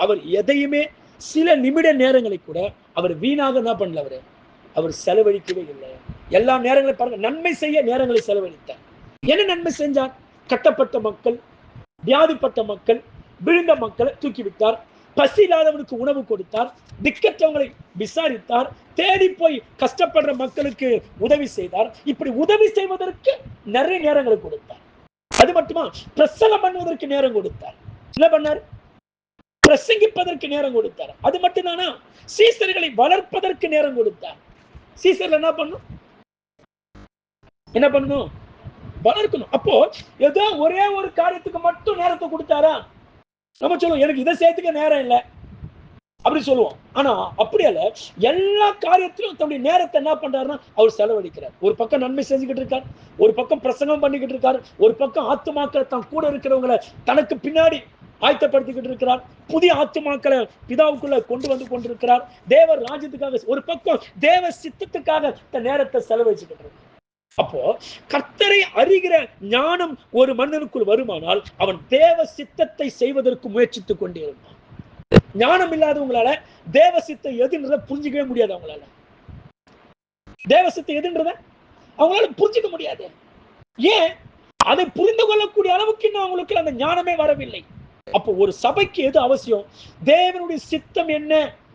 Speaker 1: அவர் எதையுமே சில நிமிட நேரங்களை கூட அவர் வீணாக என்ன பண்ணல, அவர் செலவழிக்கவே இல்லை. எல்லா நேரங்களையும் பாருங்க, நன்மை செய்ய நேரங்களை செலவழித்தார். என்ன நன்மை செஞ்சார்? கட்டப்பட்ட மக்கள், வியாதிப்பட்ட மக்கள், விழுந்த மக்களை தூக்கிவிட்டார், பசி இல்லாதவனுக்கு உணவு கொடுத்தார், திக்கற்றவங்களை விசாரித்தார், தேடி போய் கஷ்டப்படுற மக்களுக்கு உதவி செய்தார். இப்படி உதவி செய்வதற்கு நிறைய நேரங்களை கொடுத்தார். அது மட்டுமா, பிரசங்கம் பண்ணுவதற்கு நேரம் கொடுத்தார். என்ன பண்ணார்? பிரசங்கிப்பதற்கு நேரம் கொடுத்தார். அது மட்டும்தானா, சீசர்களை வளர்ப்பதற்கு நேரம் கொடுத்தார். சீசர்கள் என்ன பண்ணணும்? வளர்க்கணும். அப்போ ஏதோ ஒரே ஒரு காரியத்துக்கு மட்டும் நேரத்தை கொடுத்தாரா? நம்ம சொல்லுவோம் எனக்கு இதை சேர்த்துக்க நேரம் இல்லை அப்படி சொல்லுவோம். ஆனா அப்படி அல்ல, எல்லா காரியத்திலும் தன்னுடைய நேரத்தை என்ன பண்றாருன்னா அவர் செலவழிக்கிறார். ஒரு பக்கம் நன்மை செஞ்சுக்கிட்டு இருக்கார், ஒரு பக்கம் பிரசங்கம் பண்ணிக்கிட்டு இருக்காரு, ஒரு பக்கம் ஆத்துமாக்கள் தான் கூட இருக்கிறவங்களை தனக்கு பின்னாடி ஆயத்தப்படுத்திக்கிட்டு இருக்கிறார். புதிய ஆத்துமாக்களை பிதாவுக்குள்ள கொண்டு வந்து கொண்டிருக்கிறார். தேவர் ராஜ்யத்துக்காக ஒரு பக்கம் தேவ சித்தத்துக்காக நேரத்தை செலவழிச்சுக்கிட்டு இருக்கார். அப்போ கர்த்தரை அறிகிற ஞானம் ஒரு மனிதனுக்குள் வருமானால் அவன் தேவ சித்தத்தை செய்வதற்கு முயற்சித்துக் கொண்டே இருந்தான். ஞானம் இல்லாதவங்களால தேவ சித்தம் எதுன்றத புரிஞ்சிக்கவே முடியாது. அவங்களால தேவ சித்தம் எதுன்றத அவங்களால புரிஞ்சிக்க முடியாது. ஏன்? அதை புரிந்து கொள்ளக்கூடிய அளவுக்கு இன்னும் அவங்களுக்கு அந்த ஞானமே வரவில்லை. அப்போ ஒரு சபைக்கு எது அவசியம்? தேவனுடைய சித்தம் என்ன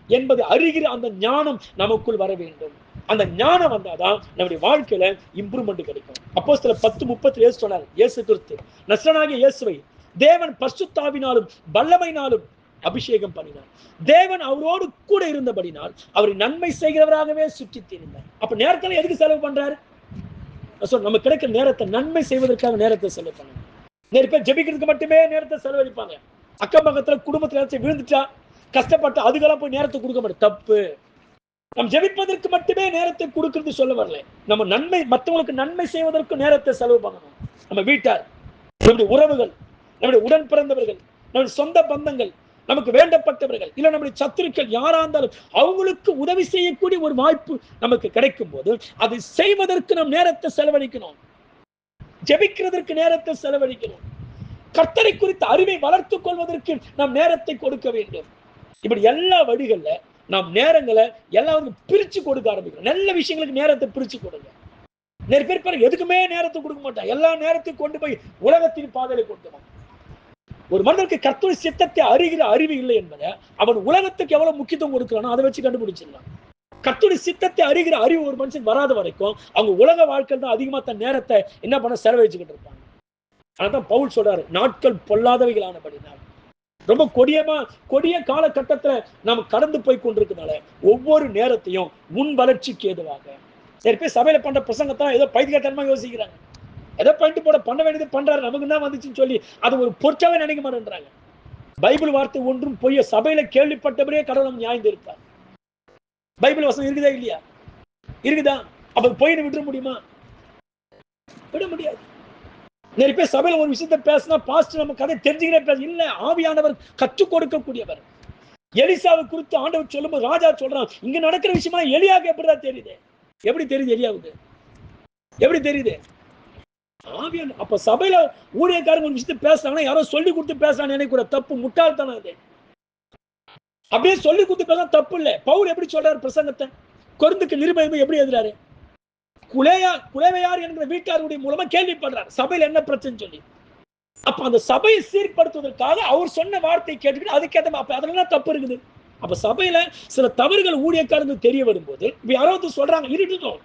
Speaker 1: என்பதை அறிகிற அந்த ஞானம் நமக்குள் வர வேண்டும். அந்த ஞானம் வந்தாதான் நம்முடைய வாழ்க்கையில இம்ப்ரூவ்மெண்ட் கிடைக்கும். அப்போஸ்தலர் 10:30 சொன்னார், இயேசு கிறிஸ்து நசரேயனாகிய இயேசுவை தேவன் பரிசுத்தாவினாலும் வல்லமையினாலும் அபிஷேகம் பண்ணினார். தேவன் அவரோடு கூட இருந்தபடினால் அவரை நன்மை செய்கிறவராகவே சுற்றி திரிந்தார். அப்ப நேரத்தில் எதுக்கு செலவு பண்றாரு? நம்ம கிடைக்கிற நேரத்தை நன்மை செய்வதற்காக நேரத்தை செலவு பண்ணணும். நிறைய பேர் ஜெபிக்கிறதுக்கு மட்டுமே நேரத்தை செலவழிப்பாங்க. அக்கம் பக்கத்துல குடும்பத்துல விழுந்துட்டா கஷ்டப்பட்டு அதுக்கெல்லாம் போய் நேரத்தை கொடுக்க மாட்டேன். தப்பு. நம்ம ஜெபிப்பதற்கு மட்டுமே நேரத்தை கொடுக்கிறது சொல்ல வரல. நம்ம நன்மை மற்றவங்களுக்கு நன்மை செய்வதற்கு நேரத்தை செலவு பண்ணணும். நம்ம வீட்டார், நம்முடைய உறவுகள், நம்முடைய உடன் பிறந்தவர்கள், நம்முடைய சொந்த பந்தங்கள், நமக்கு வேண்டப்பட்டவர்கள், இல்ல நம்முடைய சத்துருக்கள் யாரா இருந்தாலும் அவங்களுக்கு உதவி செய்யக்கூடிய ஒரு வாய்ப்பு நமக்கு கிடைக்கும் போது அதை செய்வதற்கு நம் நேரத்தை செலவழிக்கணும். ஜெபிக்கிறதற்கு நேரத்தை செலவழிக்கணும். கர்த்தரை குறித்த அறிவை வளர்த்துக் கொள்வதற்கு நாம் நேரத்தை கொடுக்க வேண்டும். இப்படி எல்லா வழிகள்ல நாம் நேரங்களை எல்லாம் பிரிச்சு கொடுக்க ஆரம்பிக்கிறோம். நல்ல விஷயங்களுக்கு நேரத்தை பிரிச்சு கொடுங்க. நிறைய பேர் எதுக்குமே நேரத்தை கொடுக்க மாட்டான். எல்லா நேரத்தையும் கொண்டு போய் உலகத்தின் பாதையில கொண்டு வா. ஒரு மனிதனுக்கு கர்த்தருடைய சித்தத்தை அறிகிற அறிவு இல்லை என்பதை அவன் உலகத்துக்கு எவ்வளவு முக்கியத்துவம் கொடுக்கிறானோ அதை வச்சு கண்டுபிடிச்சிடலாம். கர்த்தருடைய சித்தத்தை அறிகிற அறிவு ஒரு மனுஷன் வராத வரைக்கும் அவங்க உலக வாழ்க்கையில் தான் அதிகமா தன் நேரத்தை என்ன பண்ண செலவழிச்சுக்கிட்டு இருப்பாங்க. ஆனாதான் பவுல் சொல்றாரு, நாட்கள் பொல்லாதவைகளானபடினால் ரொம்ப கொடிய காலகட்டத்துல நாம் கடந்து போய் கொண்டிருக்கிறதுனால ஒவ்வொரு நேரத்தையும் முன் வளர்ச்சிக்கு ஏதுவாக. நிறைய பேர் சபையில பண்ற பிரசங்கத்தான் ஏதோ பைத்தியத்தனமா யோசிக்கிறாங்க. ஏதோ பண்ணிட்டு போட பண்ண வேண்டியது பண்றாரு, நமக்கு தான் வந்துச்சுன்னு சொல்லி அது ஒரு பொற்றாவே நினைக்க மாட்டேன்றாங்க. பைபிள் வார்த்தை ஒன்றும் பொய்ய சபையில கேள்விப்பட்டபடியே கடவுள் நியாயம் இருப்பார். பைபிள் வசனம் இருக்குதா இல்லையா? இருக்குதா? அப்ப பொய்னு விட்டுற முடியுமா? விட முடியாது. நிறைய பேர் சபையில ஒரு விஷயத்த பேசினா பாஸ்டர் நம்ம கதை தெரிஞ்சுக்கிட்டே பேச இல்ல. ஆவியானவர் கற்றுக் கொடுக்கக்கூடியவர். எலிசாவை குறித்து ஆண்டவர் சொல்லும்போது ராஜா சொல்றான், இங்க நடக்கிற விஷயமா எலியாவுக்கு எப்படிதான் தெரியுது? எப்படி தெரியுது எலியாவுக்கு? எப்படி தெரியுது? ஆவியான. அப்ப சபையில ஊழியக்காரங்க ஒரு விஷயத்த பேசுறாங்கன்னா யாரோ சொல்லி கொடுத்து பேசுறான்னு நினைக்கூட தப்பு, முட்டாள்தானே அது. அப்படியே சொல்லி கொடுத்து பேச தப்பு இல்லை. பவுல் எப்படி சொல்றாரு பிரசங்கத்தை? கொரிந்துக்கு நிருபம் எப்படி எழுதுறாரு? குலேவையார் என்கிற வீட்டாருடைய மூலமா கேள்விப்படுறார் சபையில என்ன பிரச்சனை சொல்லி. அப்ப அந்த சபையை சீர்படுத்துவதற்காக அவர் சொன்ன வார்த்தையை கேட்டுக்கிட்டு அதுக்கேற்ற அப்ப அதெல்லாம் தப்பு இருக்குது. அப்ப சபையில சில தவறுகள் ஊழியக்காரங்க தெரிய வரும்போது யாராவது சொல்றாங்க இருக்கட்டும்,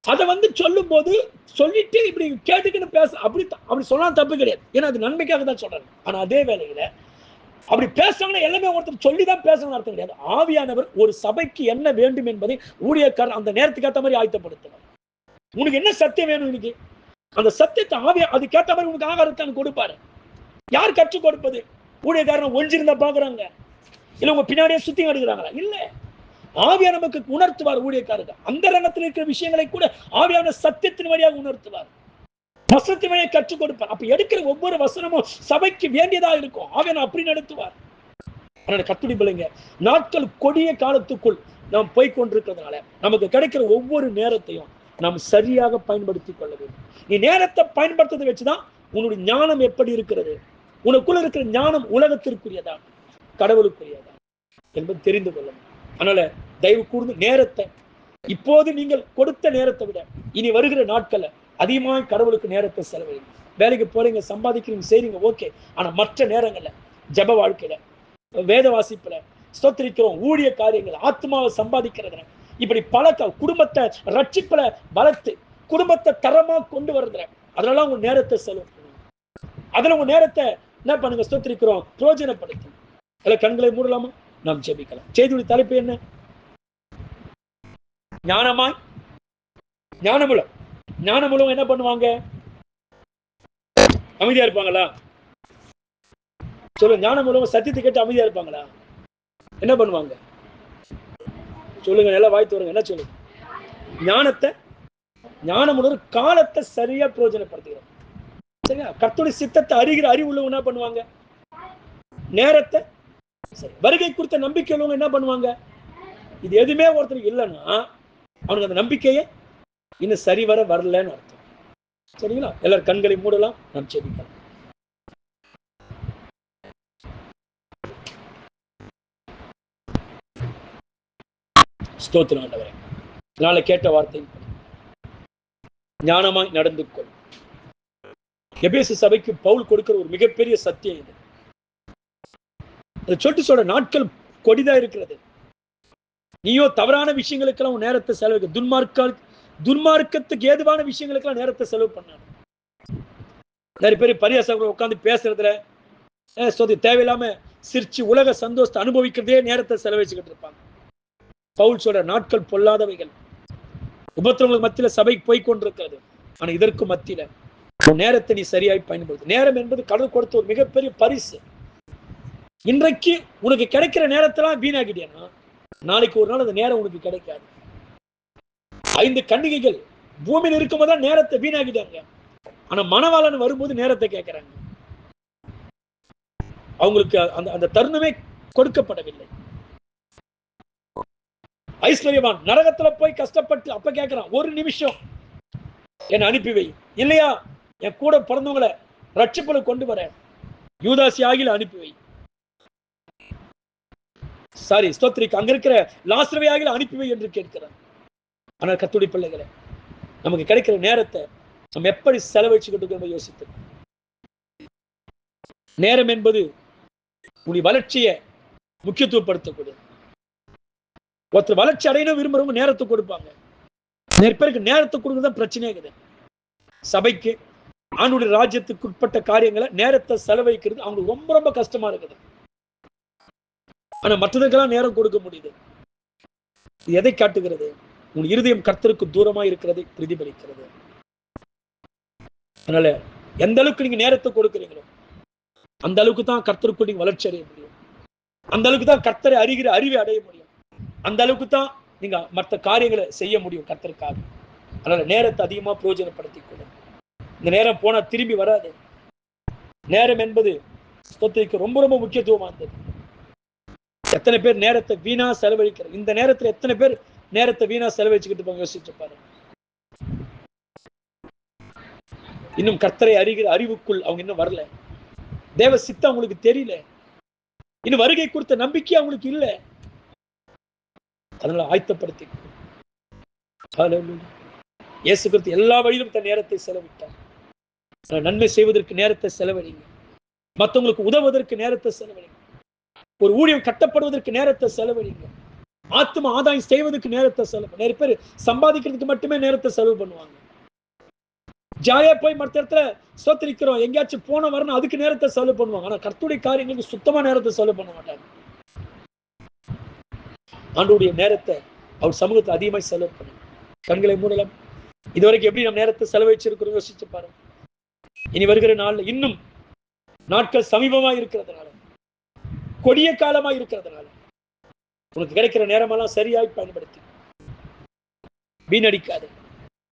Speaker 1: அதை சொல்லும் போது சொல்லிட்டு இப்படி கேட்டுக்கிட்டு பேச அப்படி சொல்லலாம் தப்பு கிடையாது. ஏன்னா அது நன்மைக்காக தான் சொல்றாங்க. ஆனா அதே வேளையில அப்படி பேசுறாங்கன்னா எல்லாமே ஒருத்தர் சொல்லிதான் பேசணும்னு அர்த்தம் கிடையாது. ஆவியானவர் ஒரு சபைக்கு என்ன வேண்டும் என்பதை ஊழியக்காரர் அந்த நேரத்துக்கு ஏற்ற மாதிரி ஆயத்தப்படுத்துவார். உனக்கு என்ன சத்தியம் வேணும் இன்னைக்கு? அந்த சத்தியத்தை ஆவியா அதுக்கேற்ற மாதிரி உனக்கு ஆகாரத்தை கொடுப்பாரு. யார் கற்றுக் கொடுப்பது? ஊழியக்காரன் ஒஞ்சிருந்தா பாக்குறாங்க, இல்ல உங்க பின்னாடியே சுத்தி எடுக்கிறாங்களா? இல்ல, ஆவியா நமக்கு உணர்த்துவார். ஊழியக்காரர்கள் அந்த ரங்கத்தில் இருக்கிற விஷயங்களை கூட ஆவியான சத்தியத்தின் வழியாக உணர்த்துவார். வசனத்தின் வழியாக கற்றுக் கொடுப்பார். அப்ப எடுக்கிற ஒவ்வொரு வசனமும் சபைக்கு வேண்டியதா இருக்கும். ஆவியான அப்படி நடத்துவார். அதனால கர்த்தருடைய பிள்ளைங்க, நாட்கள் கொடிய காலத்துக்குள் நாம் போய் கொண்டிருக்கிறதுனால நமக்கு கிடைக்கிற ஒவ்வொரு நேரத்தையும் நாம் சரியாக பயன்படுத்திக் கொள்ள வேண்டும். நீ நேரத்தை பயன்படுத்துவதை வச்சுதான் உன்னுடைய ஞானம் எப்படி இருக்கிறது, உனக்குள்ள இருக்கிற ஞானம் உலகத்திற்குரியதா கடவுளுக்குரியதா என்பது தெரிந்து கொள்ளணும். அதனால தயவு கூர்ந்து நேரத்தை இப்போது நீங்கள் கொடுத்த நேரத்தை விட இனி வருகிற நாட்களை அதிகமாக கடவுளுக்கு நேரத்தை செலவழிங்க. வேலைக்கு போறீங்க, சம்பாதிக்கிறீங்க, செய்றீங்க, ஓகே. ஆனா மற்ற நேரங்கள்ல ஜப வாழ்க்கையில, வேத வாசிப்புல, ஸ்தோத்திரிக்கிறோம், ஊழிய காரியங்கள், ஆத்மாவை சம்பாதிக்கிறதுல, இப்படி பல குடும்பத்தை ரட்சிப்புல வளர்த்து குடும்பத்தை தரமா கொண்டு வருதுல அதெல்லாம் உங்க நேரத்தை செலவு பண்ணுங்க. அதுல உங்க நேரத்தை என்ன பண்ணுங்க? ஸ்தோத்திரிக்கிறோம், பிரயோஜனப்படுத்தும். அதுல கண்களை மூடலாமா? நாம் ஜெபிக்கலாம். செய்தியுடைய தலைப்பு என்ன? ஞானமாய் ஞானமுலம். ஞானமுலம் என்ன பண்ணுவாங்க? அமைதியா இருப்பாங்களா? சொல்லுங்க. ஞானமுலம் சத்தியத்தை கேட்டு அமைதியா இருப்பாங்களா? என்ன பண்ணுவாங்க? சொல்லுங்க, நல்லா வாய்த்து வருங்க. என்ன சொல்லுங்க? ஞானமுள்ள காலத்தை சரியா பிரயோஜனப்படுத்துகிறோம். சரியா? கர்த்தருடைய சித்தத்தை அறிகிற அறிவு உள்ளவங்க என்ன பண்ணுவாங்க? நேரத்தை சரி. வருகை குறித்த நம்பிக்கை உள்ளவங்க என்ன பண்ணுவாங்க? இது எதுவுமே ஒருத்தருக்கு இல்லைன்னா அவனுக்கு அந்த நம்பிக்கையே இன்னும் சரிவர வரலன்னு அர்த்தம். சரிங்களா? எல்லாரும் கண்களை மூடலாம், நாம் செபிக்கலாம். ஸ்தோத்திரம் ஆண்டவரே, நாளை கேட்ட வார்த்தை ஞானமாய் நடந்து கொள். எபேசு சபைக்கு பவுல் கொடுக்கிற ஒரு மிகப்பெரிய சத்தியம் இது. அதை சொல்லிட்டு சொல்ற நாட்கள் கொடிதா இருக்கிறது. நீயோ தவறான விஷயங்களுக்கெல்லாம் நேரத்தை செலவு, துன்மார்க்கத்துக்கு ஏதுவான விஷயங்களுக்கெல்லாம் நேரத்தை செலவு பண்ணாது. நிறைய பேர் பரியாசம் உட்காந்து பேசுறதுல தேவையில்லாம சிரிச்சு உலக சந்தோஷத்தை அனுபவிக்கிறதே நேரத்தை செலவழிச்சுக்கிட்டு இருப்பாங்க. பவுல் சொல்ற நாட்கள் பொல்லாதவைகள், உபத்திரவங்களுக்கு மத்தியில சபைக்கு போய் கொண்டிருக்கிறது. ஆனா இதற்கு மத்தியில நேரத்தை நீ சரியாய் பயன்படுத்து. நேரம் என்பது கடவுள் கொடுத்த ஒரு மிகப்பெரிய பரிசு. இன்றைக்கு உனக்கு கிடைக்கிற நேரத்தெல்லாம் வீணாகிட்டேன்னா நாளைக்கு ஒரு நாள் அந்த நேரம் உனக்கு கிடைக்காது. 5 கன்னிகைகள் பூமியில் இருக்கும்போது நேரத்தை வீணாகிட்டாங்க. ஆனா மணவாளன் வரும்போது நேரத்தை கேட்கிறாங்க. அவங்களுக்கு அந்த தருணமே கொடுக்கப்படவில்லை. ஐஸ்வர்யவான் நரகத்துல போய் கஷ்டப்பட்டு அப்ப கேட்கிறான், ஒரு நிமிஷம் என்னை அனுப்பி வை, இல்லையா என் கூட பிறந்தவங்களை ரட்சிப்புல கொண்டு வர யூதாசி ஆகில அனுப்பி வை. சாரி ஸ்தோத்திரிக்கு அங்க இருக்கிற லாசருவை ஆகில அனுப்பி வை என்று கேட்கிறான். ஆனால் கர்த்தருடைய பிள்ளைகளை, நமக்கு கிடைக்கிற நேரத்தை நம்ம எப்படி செலவழிச்சுக்கிட்டு யோசித்து. நேரம் என்பது உங்களுடைய வளர்ச்சியை முக்கியத்துவப்படுத்தக்கூடியது. ஒருத்தர் வளர்ச்சி அடையணும் விரும்புறவங்க நேரத்தை கொடுப்பாங்க. நிறைய பேருக்கு நேரத்தை கொடுக்கறதுதான் பிரச்சனையே இருக்குது. சபைக்கு ஆண்டுடைய ராஜ்யத்துக்கு உட்பட்ட காரியங்களை நேரத்தை செலவழிக்கிறது அவங்களுக்கு ரொம்ப ரொம்ப கஷ்டமா இருக்குது. ஆனா மற்றதுக்கெல்லாம் நேரம் கொடுக்க முடியுது. எதை காட்டுகிறது? உன் இருதயம் கர்த்தருக்கு தூரமா இருக்கிறதை பிரதிபலிக்கிறது. அதனால எந்த அளவுக்கு நீங்க நேரத்தை கொடுக்குறீங்களோ அந்த அளவுக்கு தான் கர்த்தருக்கு நீங்க வளர்ச்சி அடைய முடியும். அந்த அளவுக்கு தான் கர்த்தரை அறிகிற அறிவை அடைய முடியும். அந்த அளவுக்கு தான் நீங்க மற்ற காரியங்களை செய்ய முடியும் கர்த்தருக்காக. அதனால நேரத்தை அதிகமா பிரயோஜனப்படுத்திக் கொள்ளுங்க. இந்த நேரம் போனா திரும்பி வராது. நேரம் என்பது சொத்துக்கு ரொம்ப ரொம்ப முக்கியத்துவமானது. எத்தனை பேர் நேரத்தை வீணா செலவழிக்கிற, இந்த நேரத்துல எத்தனை பேர் நேரத்தை வீணா செலவழிச்சுக்கிட்டு போங்க யோசிச்சு பாருங்க. இன்னும் கர்த்தரை அறிகிற அறிவுக்குள் அவங்க இன்னும் வரல. தேவ சித்தம் அவங்களுக்கு தெரியல. இன்னும் வருகை குறித்த நம்பிக்கை அவங்களுக்கு இல்லை. அதனால ஆயத்தப்படுத்தி இயேசு கிறிஸ்து எல்லா வழியிலும் தன் நேரத்தை செலவிட்டார். நன்மை செய்வதற்கு நேரத்தை செலவழிங்க. மற்றவங்களுக்கு உதவுவதற்கு நேரத்தை செலவழிங்க. ஒரு ஊழியம் கட்டப்படுவதற்கு நேரத்தை செலவழிங்க. ஆத்ம ஆதாயம் செய்வதற்கு நேரத்தை செலவு. நிறைய பேர் சம்பாதிக்கிறதுக்கு மட்டுமே நேரத்தை செலவு பண்ணுவாங்க. ஜாலியா போய் மற்ற இடத்துல சோத்திரிக்கிறோம் எங்கேயாச்சும் போன வரணும் அதுக்கு நேரத்தை செலவு பண்ணுவாங்க. ஆனா கர்த்தருடைய காரியங்களுக்கு சுத்தமா நேரத்தை செலவு பண்ண மாட்டாங்க. ஆண்டவருடைய நேரத்தை அவர் சமூகத்தை அதிகமாக செலவு பண்ணுங்க. கண்களை மூடலாம். இதுவரைக்கும் எப்படி நம்ம நேரத்தை செலவழிச்சிருக்கிறோம் யோசிச்சு பாருங்க. இனி வருகிற நாள்ல இன்னும் நாட்கள் சமீபமா இருக்கிறதுனால, கொடிய காலமா இருக்கிறதுனால உனக்கு கிடைக்கிற நேரமெல்லாம் சரியாய் பயன்படுத்தி வீணடிக்காது.